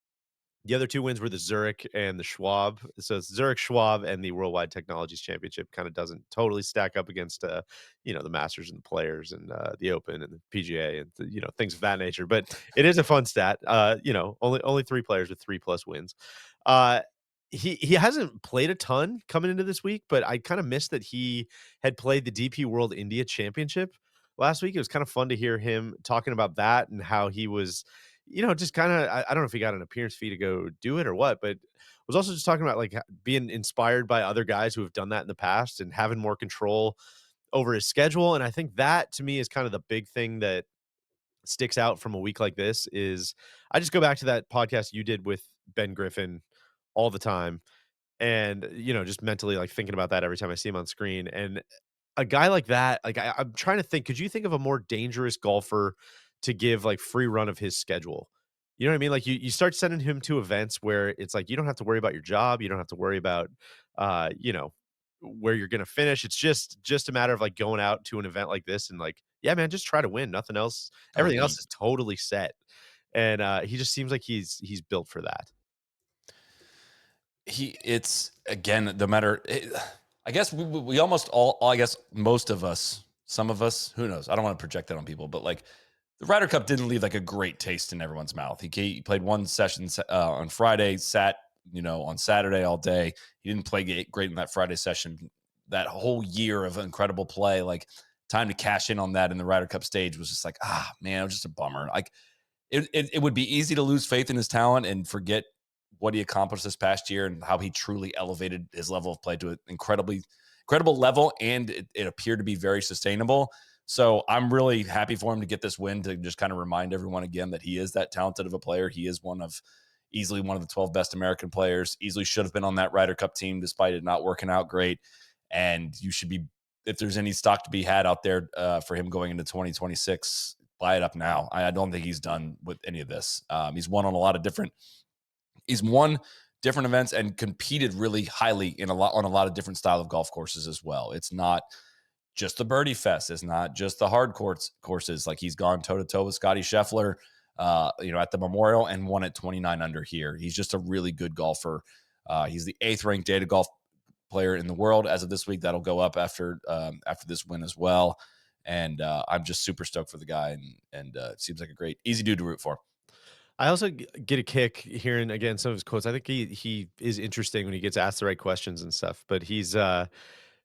the other two wins were the Zurich and the Schwab. So it's Zurich, Schwab, and the Worldwide Technologies Championship kind of doesn't totally stack up against, the Masters and the Players and the Open and the PGA and things of that nature. But it is a fun stat. Only 3 players with 3+ wins. He hasn't played a ton coming into this week, but I kind of missed that he had played the DP World India Championship last week. It was kind of fun to hear him talking about that and how he was, just kind of, I don't know if he got an appearance fee to go do it or what, but was also just talking about like being inspired by other guys who have done that in the past and having more control over his schedule. And I think that to me is kind of the big thing that sticks out from a week like this is I just go back to that podcast you did with Ben Griffin all the time. And, just mentally like thinking about that every time I see him on screen. And a guy like that, like I'm trying to think, could you think of a more dangerous golfer to give like free run of his schedule? You know what I mean? Like you start sending him to events where it's like, you don't have to worry about your job. You don't have to worry about, where you're going to finish. It's just a matter of like going out to an event like this and like, yeah, man, just try to win. Nothing else. Everything else is totally set. And he just seems like he's built for that. It's again, no matter, I guess we almost all, I guess most of us, some of us, who knows? I don't want to project that on people, but like the Ryder Cup didn't leave like a great taste in everyone's mouth. He played one session on Friday, sat, on Saturday all day. He didn't play great in that Friday session. That whole year of incredible play, like time to cash in on that in the Ryder Cup stage was just like, man, it was just a bummer. Like it would be easy to lose faith in his talent and forget what he accomplished this past year and how he truly elevated his level of play to an incredible level. And it appeared to be very sustainable. So I'm really happy for him to get this win to just kind of remind everyone again that he is that talented of a player. He is easily one of the 12 best American players, easily should have been on that Ryder Cup team despite it not working out great. And you should be, if there's any stock to be had out there for him going into 2026, buy it up now. I don't think he's done with any of this. He's won on a lot of different. He's won different events and competed really highly on a lot of different style of golf courses as well. It's not just the birdie fest. It's not just the hard courses. Like, he's gone toe to toe with Scotty Scheffler, at the Memorial, and won at 29 under here. He's just a really good golfer. He's the 8th ranked data golf player in the world as of this week. That'll go up after this win as well. And I'm just super stoked for the guy, and it seems like a great, easy dude to root for. I also get a kick hearing, again, some of his quotes. I think he is interesting when he gets asked the right questions and stuff, but he's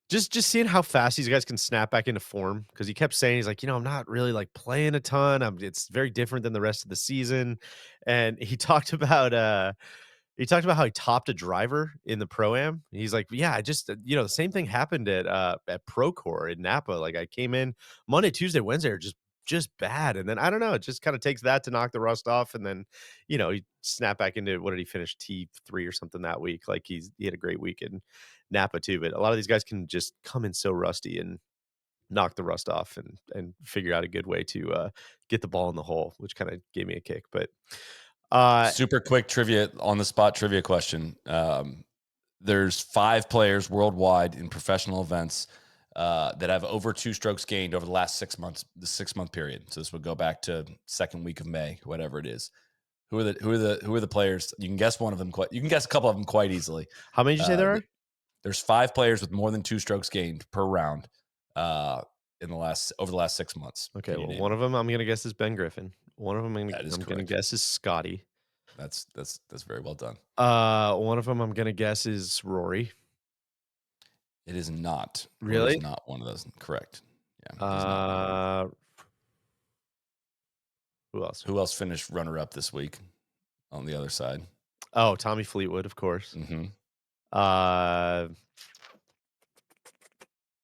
just seeing how fast these guys can snap back into form, because he kept saying, he's like, I'm not really like playing a ton. It's very different than the rest of the season. And he talked about how he topped a driver in the Pro-Am. He's like, yeah, I just, the same thing happened at Procore in Napa. Like, I came in Monday, Tuesday, Wednesday are just bad. And then I don't know, it just kind of takes that to knock the rust off. And then, he snapped back into, what did he finish, T3 or something that week? Like, he had a great week in Napa too. But a lot of these guys can just come in so rusty and knock the rust off and figure out a good way to get the ball in the hole, which kind of gave me a kick. But super quick trivia, on the spot trivia question. There's 5 players worldwide in professional events that have over 2 strokes gained over the last 6 months, the 6-month period. So this would go back to second week of May, whatever it is. Who are the players? You can guess one of them. You can guess a couple of them quite easily. how many did you say there are? There's 5 players with more than 2 strokes gained per round over the last 6 months. Okay, well, one of them I'm gonna guess is Ben Griffin. One of them I'm gonna correct. guess is Scotty. That's very well done. One of them I'm gonna guess is Rory. It is not. Really? It's not one of those. Correct. Yeah. Who else? Who else finished runner-up this week on the other side? Oh, Tommy Fleetwood, of course. Mm-hmm.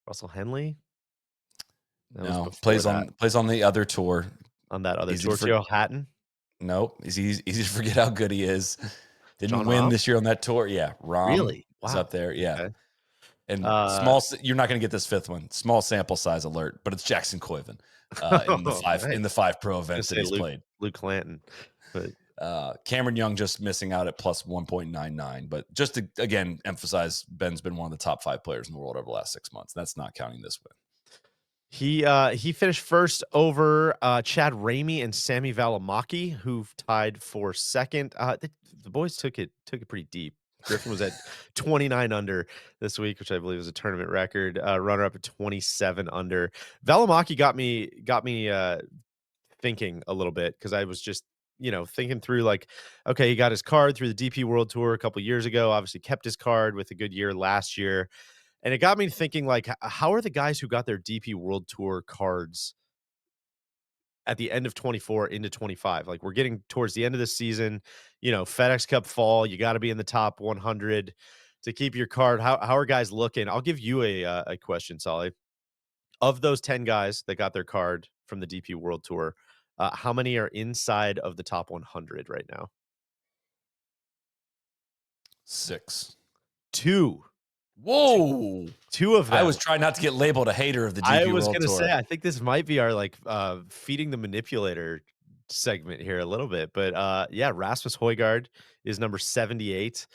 Russell Henley? No, plays on the other tour. On that other tour, Giorgio Hatton? Nope. It's easy to forget how good he is. Didn't John win Rahm? this year on that tour. Yeah, Rahm Really? is Wow. up there. Yeah. Okay. And you're not going to get this 5th one. Small sample size alert, but it's Jackson Coyven in the 5 pro events that he's played. Luke Clanton. But Cameron Young just missing out at plus 1.99. But just to, again, emphasize, Ben's been one of the top 5 players in the world over the last 6 months. That's not counting this win. He finished first over Chad Ramey and Sami Valimaki, who tied for second. The boys took it pretty deep. Griffin was at 29 under this week, which I believe is a tournament record. Runner up at 27 under. Valimaki got me thinking a little bit, because I was just thinking through, like, okay, he got his card through the DP World Tour a couple years ago. Obviously, kept his card with a good year last year. And it got me thinking, like, how are the guys who got their DP World Tour cards at the end of 24 into 25? Like, we're getting towards the end of the season, FedEx Cup fall, you got to be in the top 100 to keep your card. How are guys looking? I'll give you a question, Soly. Of those 10 guys that got their card from the DP World Tour, how many are inside of the top 100 right now? 6. 2. Whoa. 2 of them. I was trying not to get labeled a hater of the DP World Tour. I was going to say, I think this might be our feeding the manipulator segment here a little bit. But yeah, Rasmus Højgaard is number 78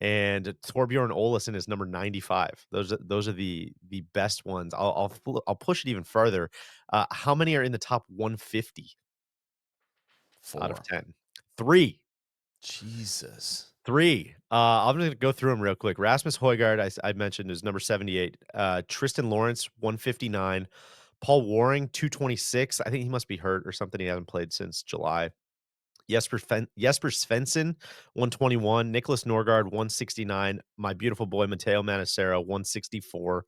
and Torbjorn Olesen is number 95. Those are the best ones. I'll push it even further. How many are in the top 150? 4 out of 10. 3. Jesus. 3. I'm going to go through them real quick. Rasmus Højgaard, I mentioned, is number 78. Tristan Lawrence, 159. Paul Waring, 226. I think he must be hurt or something. He hasn't played since July. Jesper Svensson, 121. Nicholas Norgard, 169. My beautiful boy, Matteo Manacero, 164.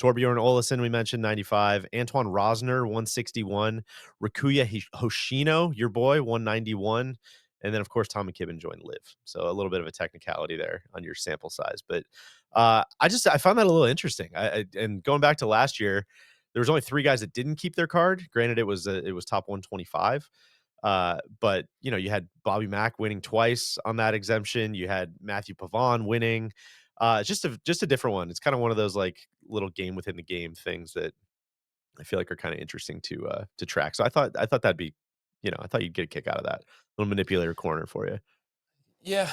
Torbjorn Olesen, we mentioned, 95. Antoine Rosner, 161. Rikuya Hoshino, your boy, 191. And then, of course, Tom McKibben joined LIV. So a little bit of a technicality there on your sample size. But I found that a little interesting. And going back to last year, there was only 3 guys that didn't keep their card. Granted, it was top 125. But you had Bobby Mack winning twice on that exemption. You had Matthew Pavon winning. Just a different one. It's kind of one of those like little game within the game things that I feel like are kind of interesting to track. So I thought that'd be, I thought you'd get a kick out of that little manipulator corner for you. Yeah,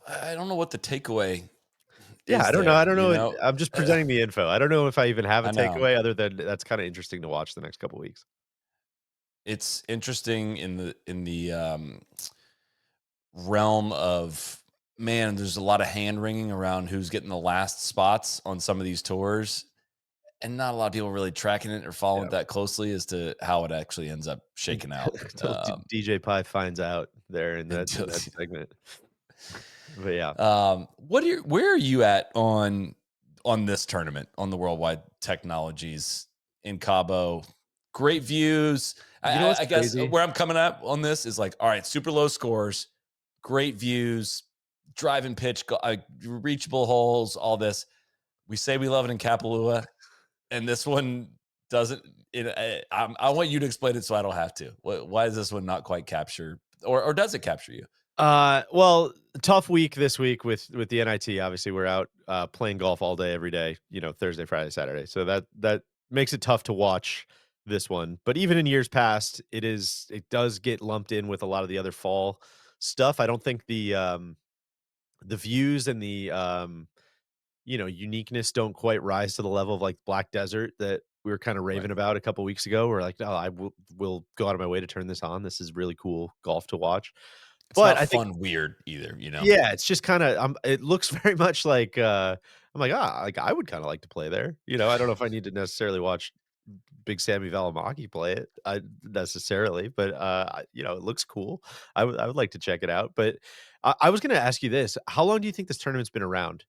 I don't know what the takeaway Yeah, is I don't know. I there. don't know. I'm just presenting the info. I don't know if I even have a I know. takeaway other than that's kind of interesting to watch the next couple weeks. It's interesting in the realm of, man, there's a lot of hand wringing around who's getting the last spots on some of these tours, and not a lot of people really tracking it or following Yeah. it that closely as to how it actually ends up shaking out. Until DJ Pie finds out there in Until that segment. But yeah. where are you at on this tournament, on the Worldwide Technologies in Cabo? Great views. You know what's I guess crazy? where I'm coming up on this is like, all right, super low scores, great views, driving pitch, reachable holes, all this. We say we love it in Kapalua, and this one doesn't. I want you to explain it so I don't have to. Why does this one not quite capture, or does it capture you? Well, tough week this week with the NIT. Obviously, we're out playing golf all day, every day. Thursday, Friday, Saturday. So that makes it tough to watch this one. But even in years past, it does get lumped in with a lot of the other fall stuff. I don't think the views and the uniqueness don't quite rise to the level of like Black Desert that we were kind of Right. raving about a couple weeks ago. We're like, oh, I will go out of my way to turn this on. This is really cool golf to watch. It's But not I think fun weird either, you know? yeah, it's just kinda it looks very much like, I'm like, like, I would kinda like to play there, I don't know if I need to necessarily watch Big Sammy Valimaki play it, necessarily, but, it looks cool. I would like to check it out, but I was gonna ask you this, how long do you think this tournament's been around?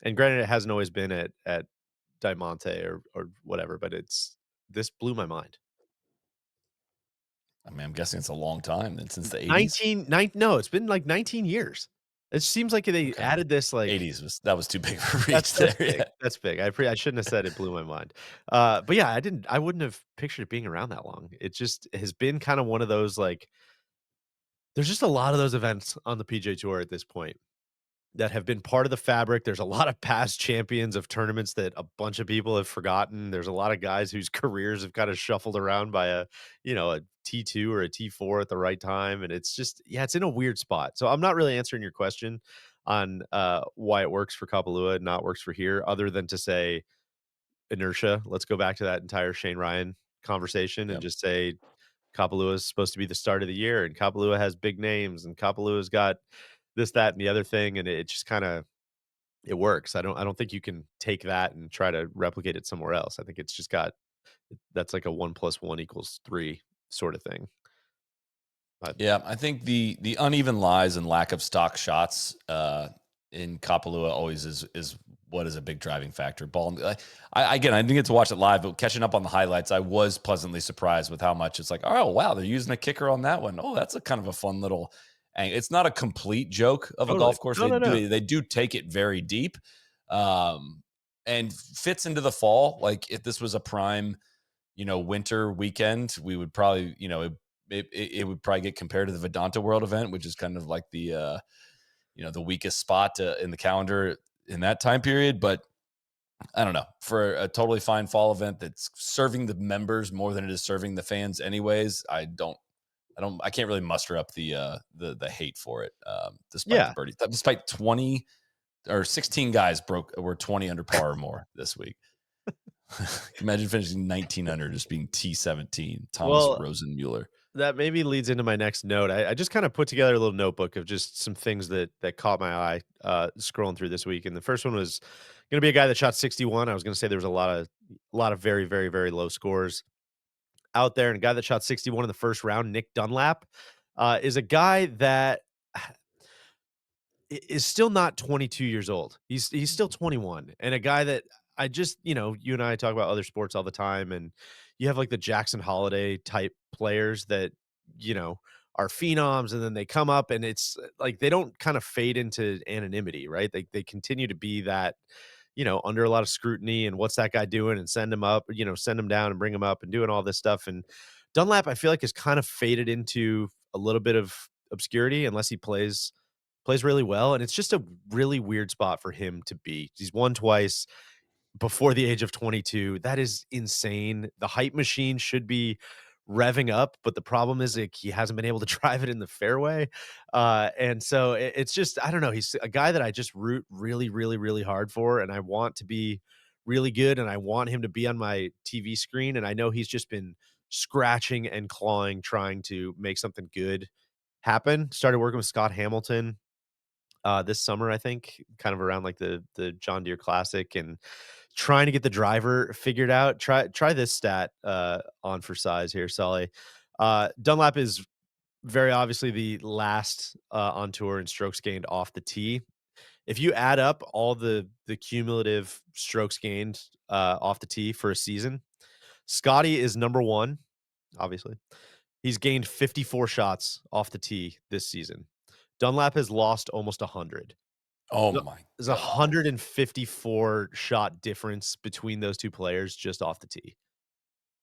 And granted, it hasn't always been at Diamante or whatever, but this blew my mind. I mean, I'm guessing it's a long time then, since the 80s? 19 nine no, it's been, like, 19 years. It seems like they Okay. added this, like 80s was too big of a That's reach there, big, yeah. that's big. I shouldn't have said it blew my mind. But yeah, I wouldn't have pictured it being around that long. It just has been kind of one of those, like there's just a lot of those events on the PGA Tour at this point that have been part of the fabric. There's a lot of past champions of tournaments that a bunch of people have forgotten. There's a lot of guys whose careers have kind of shuffled around by a T2 or a T4 at the right time. And it's just, yeah, it's in a weird spot. So I'm not really answering your question on why it works for Kapalua and not works for here, other than to say inertia. Let's go back to that entire Shane Ryan conversation and Yep. just say Kapalua is supposed to be the start of the year, and Kapalua has big names, and Kapalua's got this, that, and the other thing, and it just kind of it works. I don't think you can take that and try to replicate it somewhere else. I think it's just got that's like a 1+1=3 sort of thing. But Yeah, I think the uneven lies and lack of stock shots in Kapalua always is what is a big driving factor. Ball, again, I didn't get to watch it live, but catching up on the highlights, I was pleasantly surprised with how much it's like. Oh wow, they're using a kicker on that one. Oh, that's a kind of a fun little. It's not a complete joke of a totally. golf course. No, no, no. They do take it very deep, and fits into the fall. Like if this was a prime, winter weekend, we would probably, it would probably get compared to the Vedanta World event, which is kind of like the weakest spot in the calendar in that time period. But I don't know, for a totally fine fall event that's serving the members more than it is serving the fans anyways. I can't really muster up the hate for it. Despite the Yeah. birdies, despite 20 or 16 guys were 20 under par or more this week. Imagine finishing 19 under, just being T17, Thomas Well, Rosenmuller. that maybe leads into my next note. I just kind of put together a little notebook of just some things that caught my eye scrolling through this week. And the first one was going to be a guy that shot 61. I was going to say there was a lot of very, very, very low scores out there. And a guy that shot 61 in the first round, Nick Dunlap, is a guy that is still not 22 years old. He's still 21, and a guy that I just, you and I talk about other sports all the time, and you have like the Jackson Holiday type players that, you know, are phenoms, and then they come up and it's like they don't kind of fade into anonymity, right? They continue to be that, under a lot of scrutiny and what's that guy doing and send him up, send him down and bring him up and doing all this stuff. And Dunlap, I feel like, has kind of faded into a little bit of obscurity unless he plays really well, and it's just a really weird spot for him to be. He's won twice. before the age of 22. That is insane. The hype machine should be revving up, but the problem is, like, he hasn't been able to drive it in the fairway. And so it's just, I don't know. He's a guy that I just root really, really, really hard for, and I want to be really good, and I want him to be on my TV screen. And I know he's just been scratching and clawing, trying to make something good happen. Started working with Scott Hamilton this summer, I think, kind of around like the John Deere Classic, and trying to get the driver figured out. Try this stat on for size here, Soly. Dunlap is very obviously the last on tour in strokes gained off the tee. If you add up all the cumulative strokes gained off the tee for a season, Scotty is number one, obviously. He's gained 54 shots off the tee this season. Dunlap has lost almost 100. Oh No, my there's a God. 154 shot difference between those two players just off the tee.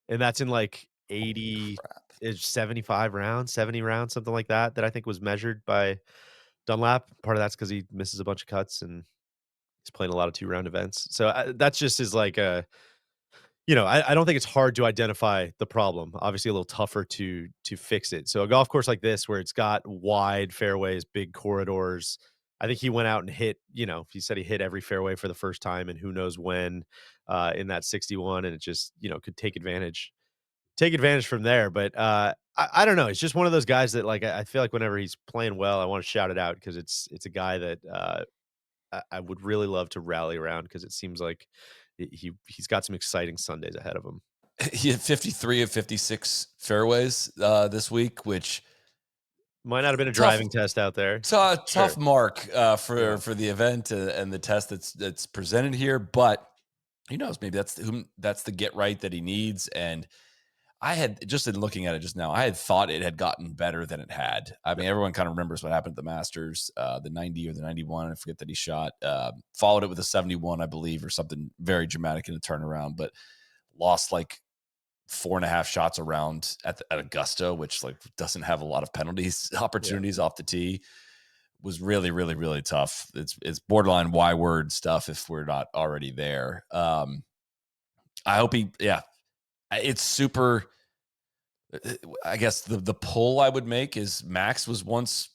And that's in like 80 Crap. is 75 rounds, 70 rounds, something like that, that I think was measured by Dunlap. Part of that's because he misses a bunch of cuts and he's playing a lot of 2-round events. So that's just is like a, I don't think it's hard to identify the problem. Obviously, a little tougher to fix it. So a golf course like this, where it's got wide fairways, big corridors, I think he went out and hit. He said he hit every fairway for the first time, and who knows when in that 61, and it just could take advantage from there. But I don't know. It's just one of those guys that like I feel like whenever he's playing well, I want to shout it out because it's a guy that I would really love to rally around because it seems like he's got some exciting Sundays ahead of him. He had 53 of 56 fairways this week, which Might not have been a tough, driving test out there. tough Sure. mark for Yeah. for the event and the test that's presented here. But who knows? Maybe that's the get right that he needs. And I had just in looking at it just now, I had thought it had gotten better than it had. I mean, everyone kind of remembers what happened at the Masters, the 90 or the 91. I forget that he shot. Followed it with a 71, I believe, or something very dramatic in a turnaround, but lost like 4.5 shots around at Augusta, which like doesn't have a lot of penalties opportunities off the tee. Was really, really, really tough. It's borderline Y word stuff if we're not already there. I hope it's super. I guess the pull I would make is Max was once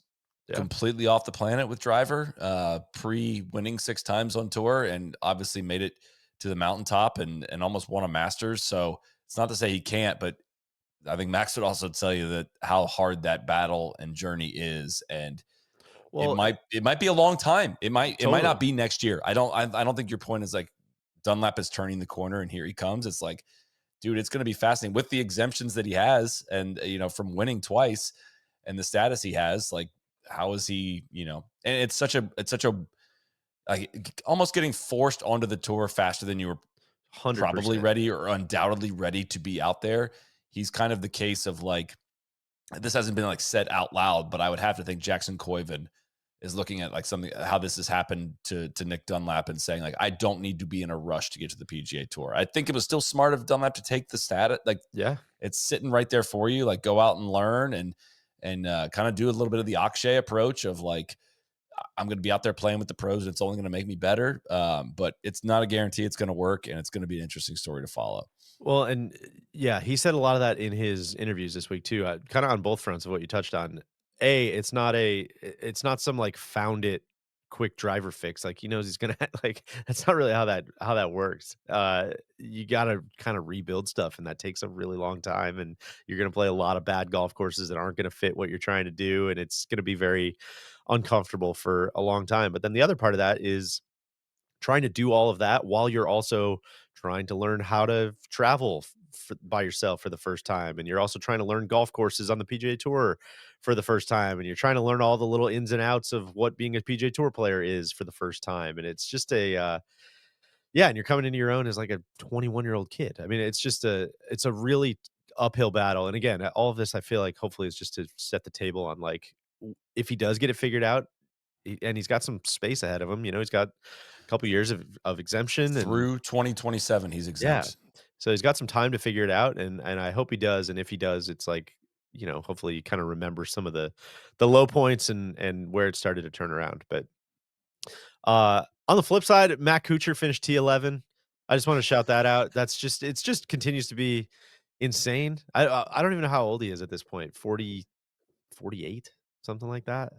completely off the planet with driver, pre-winning 6 times on tour, and obviously made it to the mountaintop and almost won a Masters. So it's not to say he can't, but I think Max would also tell you that how hard that battle and journey is, and it Well, might be a long time. It might totally. not be next year. I don't think your point is like Dunlap is turning the corner and here he comes. It's like, dude, it's going to be fascinating with the exemptions that he has, and from winning twice and the status he has. Like, how is he? And it's such a like almost getting forced onto the tour faster than you were 100%. probably ready or undoubtedly ready to be out there. He's kind of the case of like, this hasn't been like said out loud, but I would have to think Jackson Coyven is looking at like something, how this has happened to Nick Dunlap and saying like, I don't need to be in a rush to get to the PGA Tour. I think it was still smart of Dunlap to take the status. Like, it's sitting right there for you. Like, go out and learn and kind of do a little bit of the Akshay approach of like, I'm going to be out there playing with the pros and it's only going to make me better. But it's not a guarantee it's going to work, and it's going to be an interesting story to follow. Well, and he said a lot of that in his interviews this week too. Kind of on both fronts of what you touched on. It's not some like found it quick driver fix. Like he knows he's gonna like that's not really how that works. You gotta kind of rebuild stuff, and that takes a really long time. And you're gonna play a lot of bad golf courses that aren't gonna fit what you're trying to do, and it's gonna be very uncomfortable for a long time. But then the other part of that is trying to do all of that while you're also trying to learn how to travel by yourself for the first time, and you're also trying to learn golf courses on the PGA Tour for the first time, and you're trying to learn all the little ins and outs of what being a PGA Tour player is for the first time, and it's just and you're coming into your own as like a 21-year-old kid. I mean, it's a really uphill battle, and again, all of this I feel like hopefully is just to set the table on like if he does get it figured out, and he's got some space ahead of him. He's got a couple years of exemption and Through 2027, he's exempt. so he's got some time to figure it out, and I hope he does. And if he does, it's like hopefully you kind of remember some of the low points and where it started to turn around. But on the flip side, Matt Kuchar finished T11. I just want to shout that out. It's just continues to be insane. I don't even know how old he is at this point. 40, 48, something like that.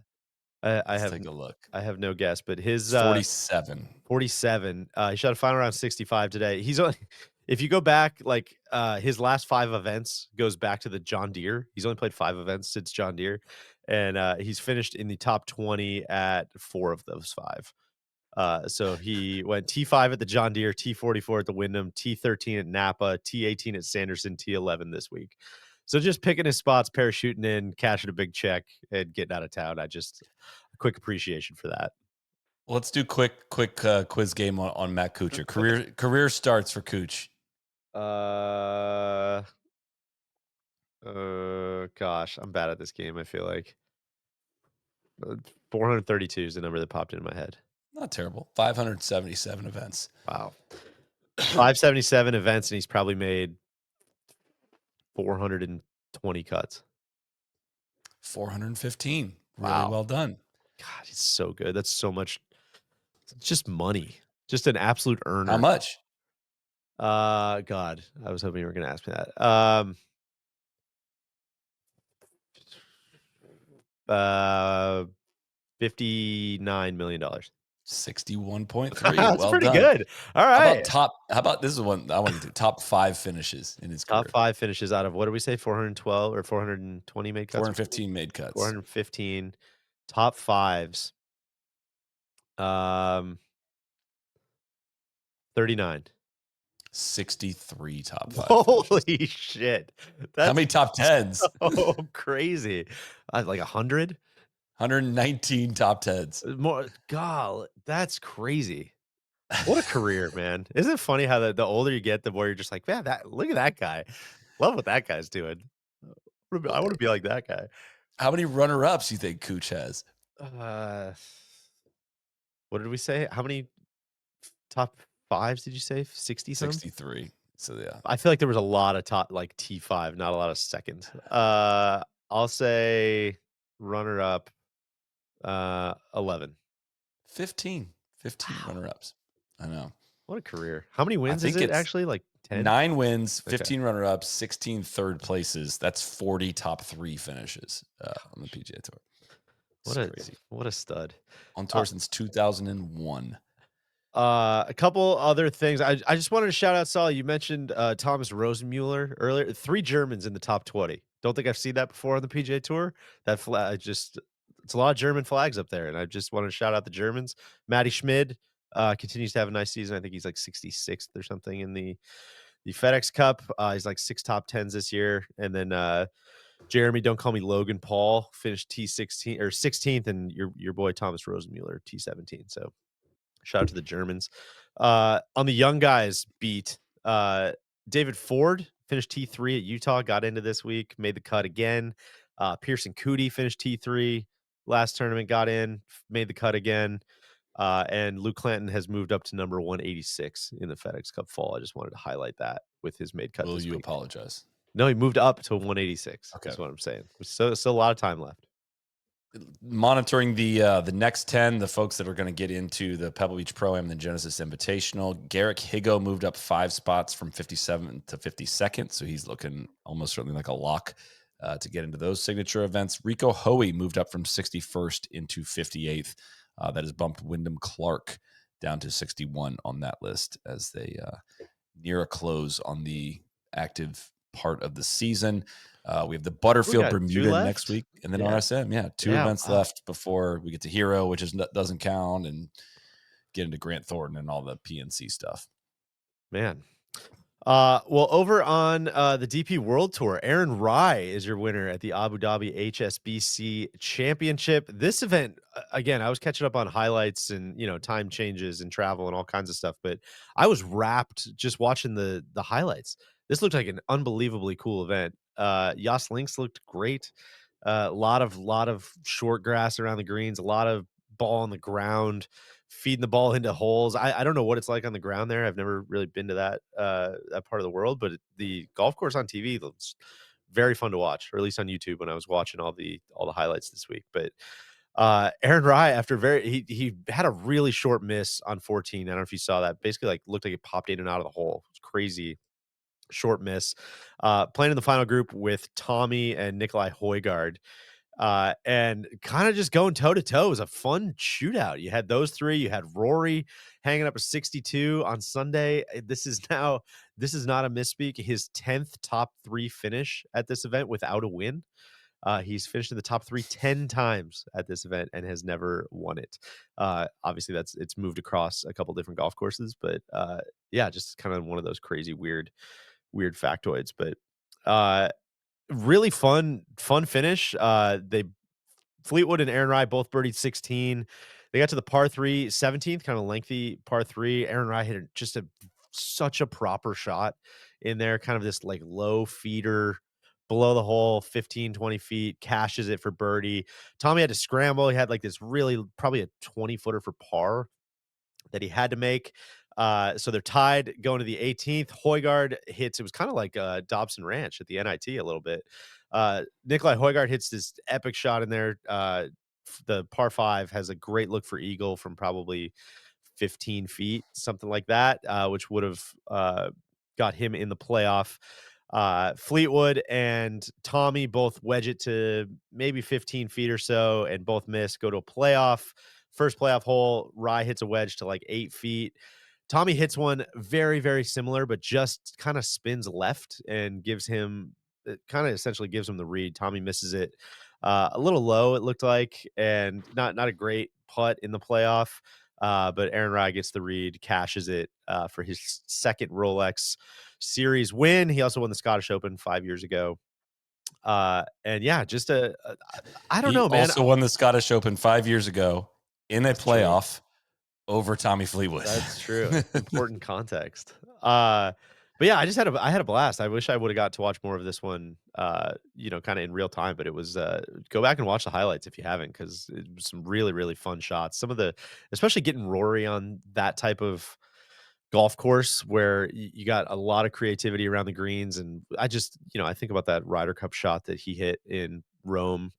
Let's take a look. I have no guess, but his It's 47. 47. He shot a final round 65 today. He's only if you go back, like his last 5 events goes back to the John Deere. He's only played 5 events since John Deere, and he's finished in the top 20 at 4 of those 5. So he went T5 at the John Deere, T44 at the Wyndham, T13 at Napa, T18 at Sanderson, T11 this week. So just picking his spots, parachuting in, cashing a big check, and getting out of town. A quick appreciation for that. Let's do quick quiz game on Matt Kuchar. Career starts for Kuch. Gosh, I'm bad at this game. I feel like 432 is the number that popped into my head. Not terrible. 577 events. Wow. 577 events, and he's probably made 420 cuts. 415. Really Wow. well done. God, he's so good. That's so much. It's just money. Just an absolute earner. How much? God, I was hoping you were going to ask me that. 59 million dollars. 61.3. That's well pretty done. good. All right. How about this is one I want to do? Top 5 finishes in his career. Top 5 finishes out of what did we say? 412 or 420 made cuts? 415 made cuts. 415 top 5s. 39. 63 top 5. Holy finishes. shit. How many top 10s? Oh, crazy. Like 100? 119 top 10s. More. God, that's crazy. What a career, man. Isn't it funny how the older you get, the more you're just like, man, look at that guy. Love what that guy's doing. I want to be like that guy. How many runner-ups you think Kuch has? What did we say? How many top 5s did you say? 60 something? 63. So yeah. I feel like there was a lot of top like T5, not a lot of seconds. I'll say runner up 11. 15 runner-ups. I know. What a career. How many wins is it actually? Like 10? 9 wins, 15 runner-ups, 16 third places. That's 40 top 3 finishes on the PGA Tour. What a stud. On tour since 2001. A couple other things. I just wanted to shout out, Soly. You mentioned Thomas Rosenmuller earlier. 3 Germans in the top 20. Don't think I've seen that before on the PGA Tour. That flag it's a lot of German flags up there, and I just wanted to shout out the Germans. Matty Schmid continues to have a nice season. I think he's like 66th or something in the FedEx Cup. He's like 6 top 10s this year, and then Jeremy, don't call me Logan Paul, finished T16 or 16th, and your boy Thomas Rosenmuller T17. So shout out to the Germans. On the young guys beat, David Ford finished T3 at Utah, got into this week, made the cut again. Pearson Cootie finished T3 last tournament, got in, made the cut again. And Luke Clanton has moved up to number 186 in the FedEx Cup fall. I just wanted to highlight that with his made cut. Will this you week. apologize? No, he moved up to 186. Okay. That's what I'm saying. So still a lot of time left. Monitoring the next 10, the folks that are going to get into the Pebble Beach Pro-Am and the Genesis Invitational. Garrick Higo moved up 5 spots from 57 to 52nd, so he's looking almost certainly like a lock to get into those signature events. Rico Hoey moved up from 61st into 58th. That has bumped Wyndham Clark down to 61 on that list as they near a close on the active part of the season. We have the Butterfield Bermuda next week, and then RSM. Yeah, 2 events left before we get to Hero, which doesn't count, and get into Grant Thornton and all the PNC stuff. Man. Well, over on the DP World Tour, Aaron Rai is your winner at the Abu Dhabi HSBC Championship. This event, again, I was catching up on highlights and time changes and travel and all kinds of stuff, but I was wrapped just watching the highlights. This looked like an unbelievably cool event. Yas Links looked great. A lot of short grass around the greens, a lot of ball on the ground, feeding the ball into holes. I don't know what it's like on the ground there. I've never really been to that part of the world, but the golf course on TV looks very fun to watch, or at least on YouTube when I was watching all the highlights this week. But Aaron Rai, after he had a really short miss on 14. I don't know if you saw that. Basically, like looked like it popped in and out of the hole. It's crazy short miss. Playing in the final group with Tommy and Nikolai Højgaard. And kind of just going toe to toe. It was a fun shootout. You had those three. You had Rory hanging up a 62 on Sunday. This is not a misspeak. His 10th top 3 finish at this event without a win. He's finished in the top 3 10 times at this event and has never won it. Obviously, it's moved across a couple different golf courses, but yeah, just kind of one of those crazy weird factoids. But really fun finish. They Fleetwood and Aaron Rai both birdied 16. They got to the par 3, 17th, kind of lengthy par 3. Aaron Rai hit such a proper shot in there, kind of this like low feeder below the hole, 15, 20 feet, cashes it for birdie. Tommy had to scramble. He had like this really probably a 20 footer for par that he had to make. So they're tied going to the 18th. Højgaard hits. It was kind of like Dobson Ranch at the NIT a little bit. Nikolai Højgaard hits this epic shot in there. The par 5 has a great look for eagle from probably 15 feet, something like that, which would have got him in the playoff. Fleetwood and Tommy both wedge it to maybe 15 feet or so and both miss, go to a playoff. First playoff hole, Rai hits a wedge to like 8 feet. Tommy hits one very, very similar, but just kind of spins left and kind of essentially gives him the read. Tommy misses it a little low, it looked like, and not a great putt in the playoff. But Aaron Rai gets the read, cashes it for his second Rolex Series win. He also won the Scottish Open 5 years ago. And yeah, just I don't know, man. Also won the Scottish Open 5 years ago in a playoff over Tommy Fleetwood. That's true. Important context. But yeah, I had a blast. I wish I would have got to watch more of this one, kind of in real time. But it was go back and watch the highlights if you haven't, because it was some really, really fun shots. Especially getting Rory on that type of golf course where you got a lot of creativity around the greens. And I just, I think about that Ryder Cup shot that he hit in Rome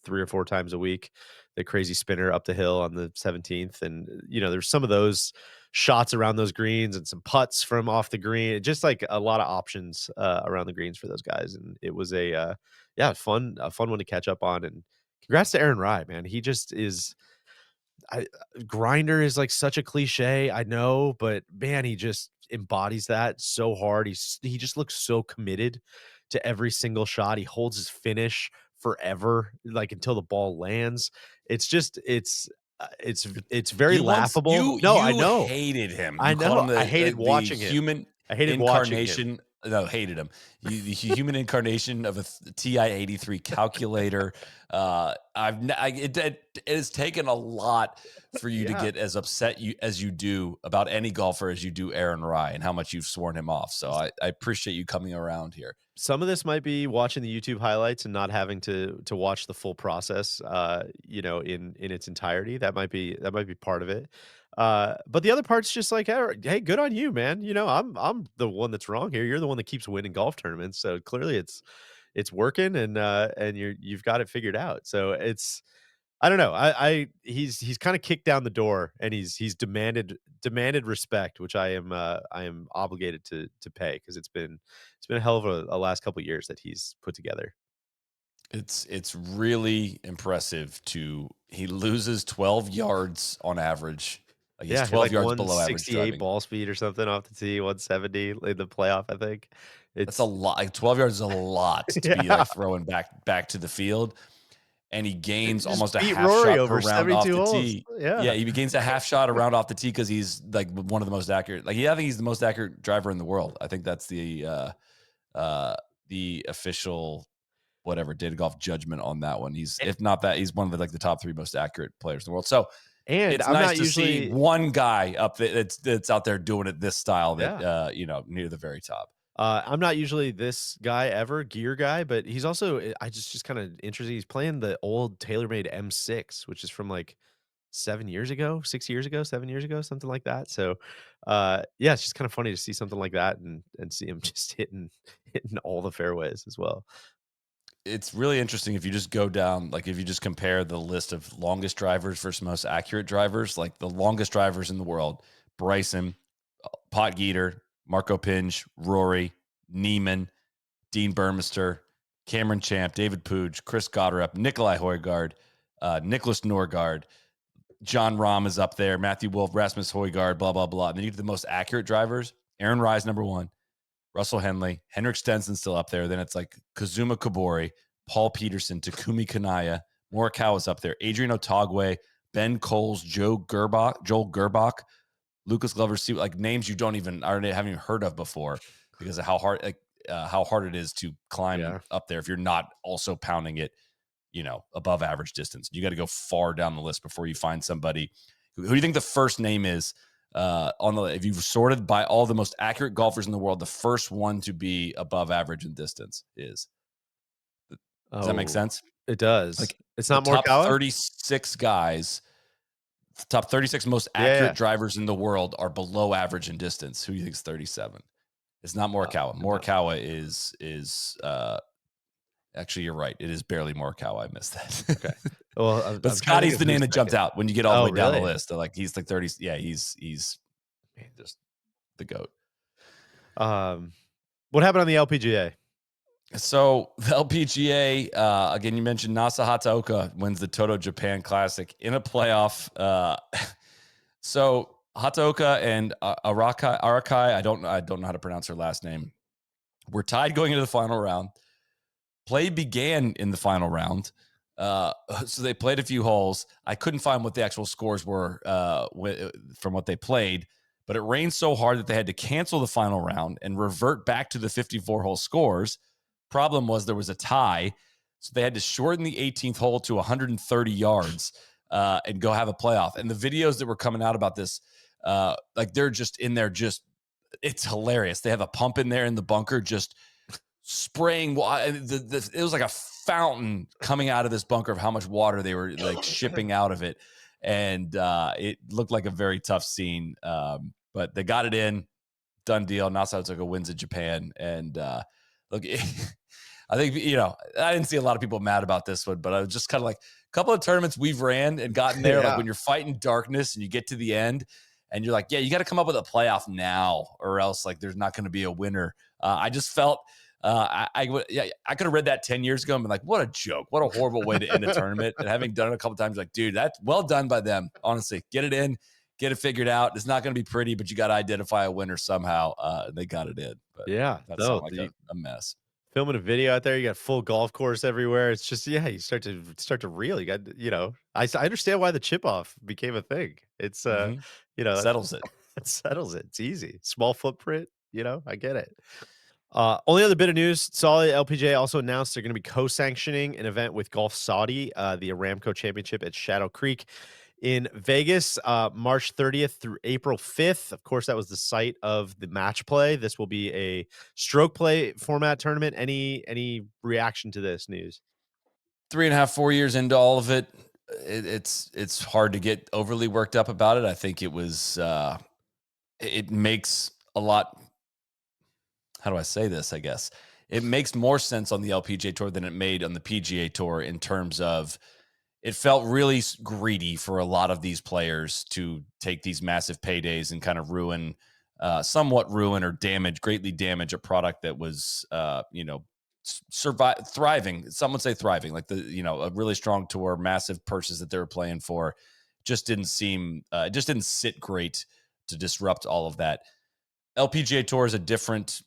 3 or 4 times a week, the crazy spinner up the hill on the 17th. And, there's some of those shots around those greens and some putts from off the green, just like a lot of options around the greens for those guys. And it was a fun one to catch up on. And congrats to Aaron Rai, man. He just is, grinder is like such a cliche, I know, but man, he just embodies that so hard. He just looks so committed to every single shot. He holds his finish forever, like until the ball lands. It's very laughable. I know. Hated him. I know. Him I hated watching him. I hated watching him. No, hated him. The human incarnation of a TI-83 calculator. It has taken a lot for you to get as upset as you do about any golfer as you do Aaron Rai and how much you've sworn him off. So I appreciate you coming around here. Some of this might be watching the YouTube highlights and not having to watch the full process, in its entirety. That might be part of it. But the other part's just like, hey, good on you, man. I'm the one that's wrong here. You're the one that keeps winning golf tournaments. So clearly it's working and you've got it figured out. So I don't know. He's kind of kicked down the door and he's demanded respect, which I am obligated to pay, because it's been a hell of a last couple of years that he's put together. It's really impressive he loses 12 yards on average. Like he's 12 yards below average 168 ball speed or something off the tee, 170 in the playoff, I think. It's a lot. Like 12 yards is a lot to be like throwing back to the field. And he gains almost a half Rory shot over per round off the holes. tee. Yeah, he gains a half shot around off the tee because he's like one of the most accurate. Like, I think he's the most accurate driver in the world. I think that's the official whatever data golf judgment on that one. If not that, he's one of the top 3 most accurate players in the world. So it's nice to see one guy up there that's out there doing it this style that near the very top. I'm not usually this guy ever, gear guy, but he's also, I just kind of interesting. He's playing the old TaylorMade M6, which is from like 7 years ago, 6 years ago, 7 years ago, something like that. So, it's just kind of funny to see something like that and see him just hitting all the fairways as well. it's really interesting if you just go down, like if you just compare the list of longest drivers versus most accurate drivers, like the longest drivers in the world: Bryson, Potgieter, Marco Pinge, Rory, Neiman, Dean Burmester, Cameron Champ, David Puig, Chris Gotterup, Nikolai Højgaard, Nicholas Norgard, John Rahm is up there, Matthew Wolff, Rasmus Højgaard, blah, blah, blah. And then you get the most accurate drivers: Aaron Rise, number one, Russell Henley, Henrik Stenson still up there. Then it's like Kazuma Kabori, Paul Peterson, Takumi Kanaya, Morikawa's up there, Adrian Otagwe, Ben Coles, Joel Gerbach, Lucas Glover, like names you haven't even heard of before because of how hard it is to climb up there if you're not also pounding it, above average distance. You got to go far down the list before you find somebody. Who do you think the first name is if you've sorted by all the most accurate golfers in the world, the first one to be above average in distance is? Does that make sense? It does. Like, it's not the top Morikawa? 36 guys, the top 36 most accurate drivers in the world are below average in distance. Who do you think is 37? It's not Morikawa. Morikawa is actually, you're right. It is barely Morikawa. I missed that. Okay. Well, but Scotty's the name that jumped out when you get all the way down the list. They're like, he's like 30. Yeah, he's just the GOAT. What happened on the LPGA? So the LPGA, again, you mentioned Nasa Hataoka wins the Toto Japan Classic in a playoff. So Hataoka and Arakai, I don't know how to pronounce her last name, were tied going into the final round. Play began in the final round. So they played a few holes. I couldn't find what the actual scores were from what they played, but it rained so hard that they had to cancel the final round and revert back to the 54-hole scores. Problem was there was a tie, so they had to shorten the 18th hole to 130 yards and go have a playoff. And the videos that were coming out about this, like they're just in there, it's hilarious. They have a pump in there in the bunker, just spraying water. It was like a fountain coming out of this bunker of how much water they were like shipping out of it. And it looked like a very tough scene. But they got it in, done deal. Nasa Hataoka wins in Japan. And look, I think, I didn't see a lot of people mad about this one, but I was just kind of like, a couple of tournaments we've ran and gotten there, like when you're fighting darkness and you get to the end and you're like, yeah, you got to come up with a playoff now or else like there's not going to be a winner. I just felt I could have read that 10 years ago and been like, what a joke. What a horrible way to end a tournament. And having done it a couple of times, like, dude, that's well done by them. Honestly, get it in, get it figured out. It's not going to be pretty, but you got to identify a winner somehow. They got it in. But that sounded like a mess. Filming a video out there, you got full golf course everywhere. It's just, you start to reel. You got, I understand why the chip off became a thing. It's, settles it. It settles it. It's easy. Small footprint, I get it. Only other bit of news, Soly LPGA also announced they're going to be co-sanctioning an event with Golf Saudi, the Aramco Championship at Shadow Creek in Vegas, March 30th through April 5th. Of course, that was the site of the match play. This will be a stroke play format tournament. Any reaction to this news? 3.5, 4 years into all of it, it's hard to get overly worked up about it. I think it was it makes a lot. How do I say this? I guess it makes more sense on the LPGA Tour than it made on the PGA Tour in terms of it felt really greedy for a lot of these players to take these massive paydays and kind of somewhat ruin or greatly damage a product that was, thriving. Some would say thriving, like a really strong tour, massive purses that they were playing for. Just didn't sit great to disrupt all of that. LPGA Tour is a different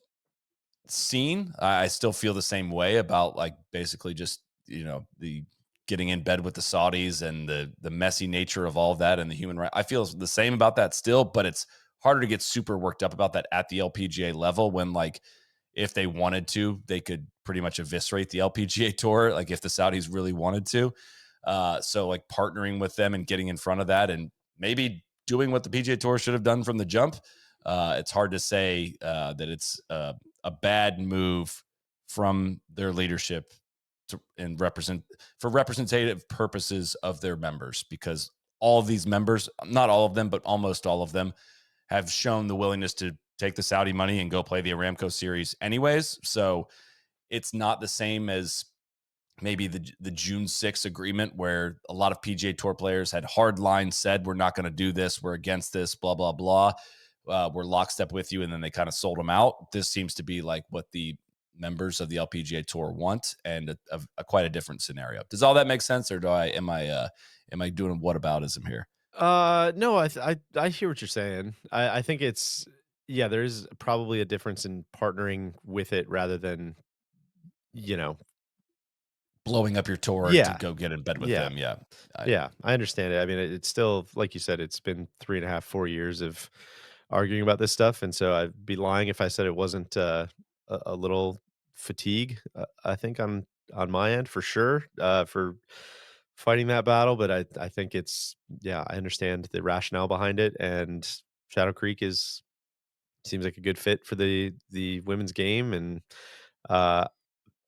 scene. I still feel the same way about like basically just, the getting in bed with the Saudis and the messy nature of all of that and the human rights. I feel the same about that still, but it's harder to get super worked up about that at the LPGA level when like if they wanted to, they could pretty much eviscerate the LPGA Tour, like if the Saudis really wanted to. So like partnering with them and getting in front of that and maybe doing what the PGA Tour should have done from the jump. It's hard to say that it's a bad move from their leadership for representative purposes of their members, because all of these members, not all of them, but almost all of them, have shown the willingness to take the Saudi money and go play the Aramco series anyways. So it's not the same as maybe the June 6th agreement where a lot of PGA Tour players had hard lines said, we're not going to do this, we're against this, blah, blah, blah. We're lockstep with you. And then they kind of sold them out. This seems to be like what the members of the LPGA Tour want, and a quite a different scenario. Does all that make sense, or am I doing whataboutism here? No, I hear what you're saying. I think it's, yeah, there's probably a difference in partnering with it rather than, you know, Blowing up your tour to yeah, go get in bed with yeah, them. Yeah. yeah. I understand it. I mean, it's still, like you said, it's been 3.5, 4 years of arguing about this stuff, and so I'd be lying if I said it wasn't a little fatigue. I think on my end for sure for fighting that battle, but I think it's, yeah, I understand the rationale behind it, and Shadow Creek seems like a good fit for the women's game, and uh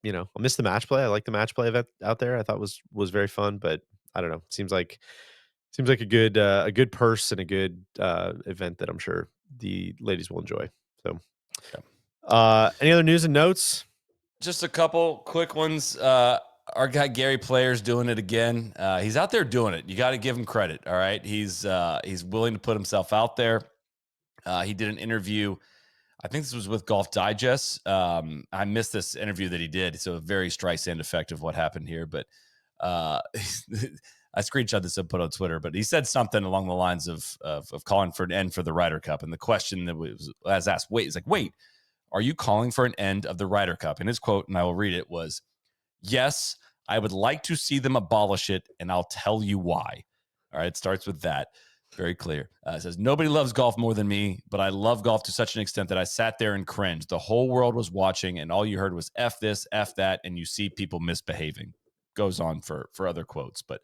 I miss the match play. I like the match play event out there. I thought was very fun, but I don't know. Seems like a good purse and a good event that I'm sure the ladies will enjoy. So, Yeah. any other news and notes? Just a couple quick ones. Our guy Gary Player's doing it again. He's out there doing it. You got to give him credit. All right, he's willing to put himself out there. He did an interview. I think this was with Golf Digest. I missed this interview that he did, so a very Streisand effect of what happened here. But I screenshot this and put on Twitter. But he said something along the lines of calling for an end for the Ryder Cup, and the question that was asked, wait, are you calling for an end of the Ryder Cup? And his quote, and I will read it, was, "Yes, I would like to see them abolish it, and I'll tell you why." All right, it starts with that. Very clear. It says, "Nobody loves golf more than me, but I love golf to such an extent that I sat there and cringed. The whole world was watching, and all you heard was F this, F that, and you see people misbehaving." Goes on for other quotes, but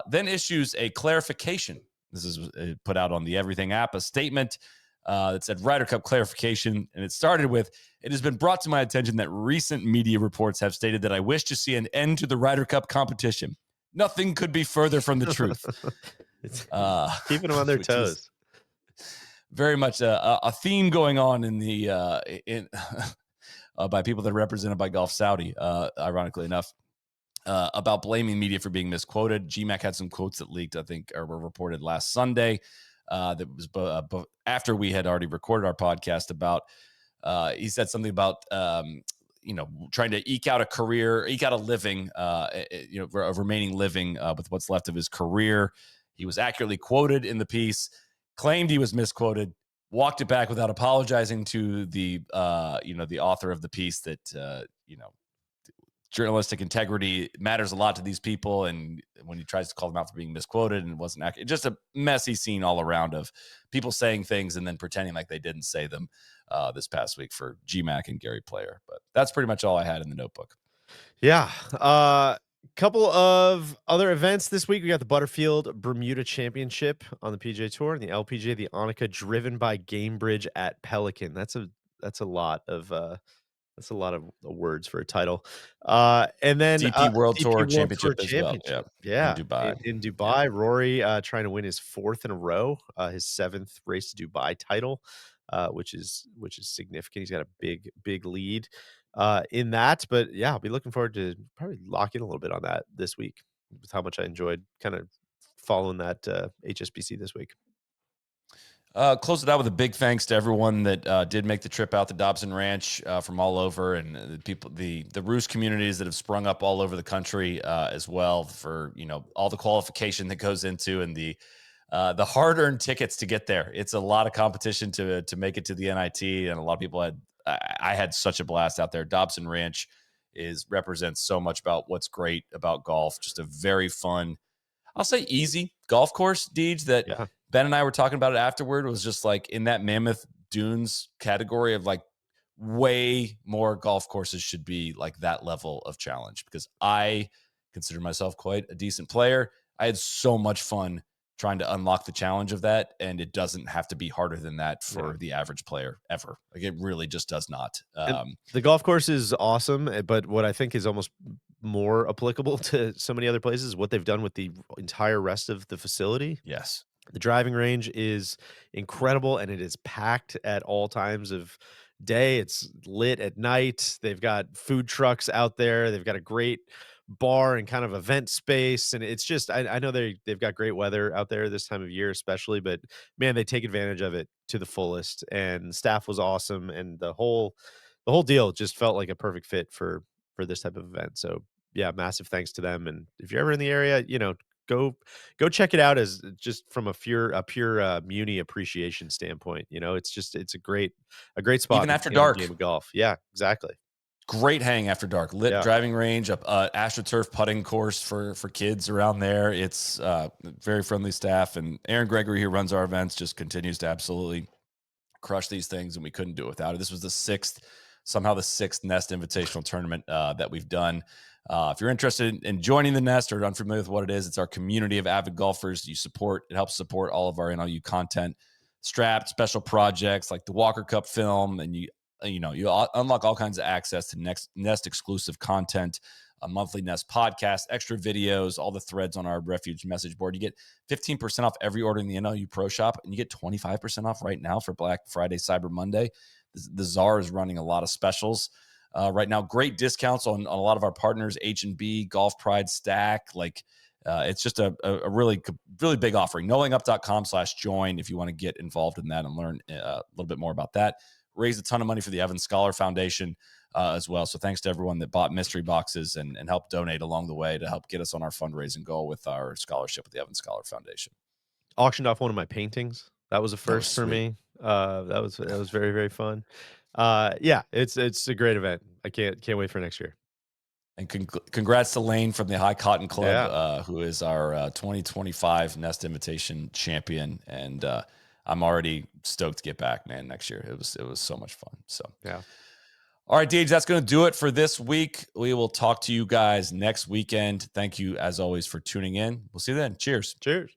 then issues a clarification. This is put out on the Everything app, a statement that said Ryder Cup clarification. And it started with, "It has been brought to my attention that recent media reports have stated that I wish to see an end to the Ryder Cup competition. Nothing could be further from the truth." It's keeping them on their Which is toes. very much a theme going on in the by people that are represented by Golf Saudi, ironically enough. About blaming media for being misquoted. GMAC had some quotes that leaked, I think, or were reported last Sunday. That was after we had already recorded our podcast about. He said something about trying to eke out a career, eke out a living, a remaining living with what's left of his career. He was accurately quoted in the piece, claimed he was misquoted, walked it back without apologizing to the the author of the piece that journalistic integrity matters a lot to these people. And when he tries to call them out for being misquoted and it wasn't accurate, just a messy scene all around of people saying things and then pretending like they didn't say them this past week for GMAC and Gary Player. But that's pretty much all I had in the notebook. Yeah. Couple of other events this week. We got the Butterfield Bermuda Championship on the PGA Tour and the LPGA, the Annika driven by Gamebridge at Pelican. That's a lot of words for a title. And then DP World DP Tour World Championship Tour as well. Championship. Yeah. Yeah. In Dubai. In Dubai, Rory trying to win his 4th in a row, his 7th race to Dubai title, which is significant. He's got a big lead in that. But yeah, I'll be looking forward to probably lock in a little bit on that this week with how much I enjoyed kind of following that HSBC this week. Close it out with a big thanks to everyone that did make the trip out to Dobson Ranch from all over, and the people, the Roost communities that have sprung up all over the country as well, for all the qualification that goes into, and the hard-earned tickets to get there. It's a lot of competition to make it to the NIT, and a lot of people had. I had such a blast out there. Dobson Ranch represents so much about what's great about golf. Just a very fun, I'll say easy golf course, Deej, that Yeah. Ben and I were talking about it afterward. It was just like in that Mammoth Dunes category of like way more golf courses should be like that level of challenge, because I consider myself quite a decent player. I had so much fun trying to unlock the challenge of that, and it doesn't have to be harder than that for the average player ever. Like, it really just does not. The golf course is awesome, but what I think is almost more applicable to so many other places is what they've done with the entire rest of the facility. Yes. The driving range is incredible, and it is packed at all times of day. It's lit at night. They've got food trucks out there. They've got a great bar and kind of event space. And it's just, I know they've got great weather out there this time of year, especially, but man, they take advantage of it to the fullest. And staff was awesome. And the whole deal just felt like a perfect fit for this type of event. So yeah, massive thanks to them. And if you're ever in the area, go check it out as just from a pure Muni appreciation standpoint. It's a great spot Even to after begin the dark. game of golf. Yeah, exactly. Great hang after dark. Lit Yeah. driving range, AstroTurf putting course for kids around there. It's very friendly staff, and Aaron Gregory, who runs our events, just continues to absolutely crush these things, and we couldn't do it without it. This was the sixth Nest Invitational tournament that we've done. If you're interested in joining the Nest or unfamiliar with what it is, it's our community of avid golfers. It helps support all of our NLU content, strapped special projects like the Walker Cup film, and you unlock all kinds of access to Nest exclusive content, a monthly Nest podcast, extra videos, all the threads on our Refuge message board. You get 15% off every order in the NLU Pro Shop, and you get 25% off right now for Black Friday, Cyber Monday. The Czar is running a lot of specials right now. Great discounts on a lot of our partners, H&B, Golf Pride, Stack. It's just a really, really big offering. NoLayingUp.com/join if you want to get involved in that and learn a little bit more about that. Raised a ton of money for the Evans Scholar Foundation as well. So thanks to everyone that bought mystery boxes and helped donate along the way to help get us on our fundraising goal with our scholarship with the Evans Scholar Foundation. Auctioned off one of my paintings. That was a first for me. That was very, very fun. Yeah, it's a great event. I can't wait for next year. And congrats to Lane from the High Cotton Club, Yeah. who is our 2025 Nest Invitation champion. And I'm already stoked to get back, man, next year. It was so much fun. So, yeah. All right, Deej, that's going to do it for this week. We will talk to you guys next weekend. Thank you, as always, for tuning in. We'll see you then. Cheers. Cheers.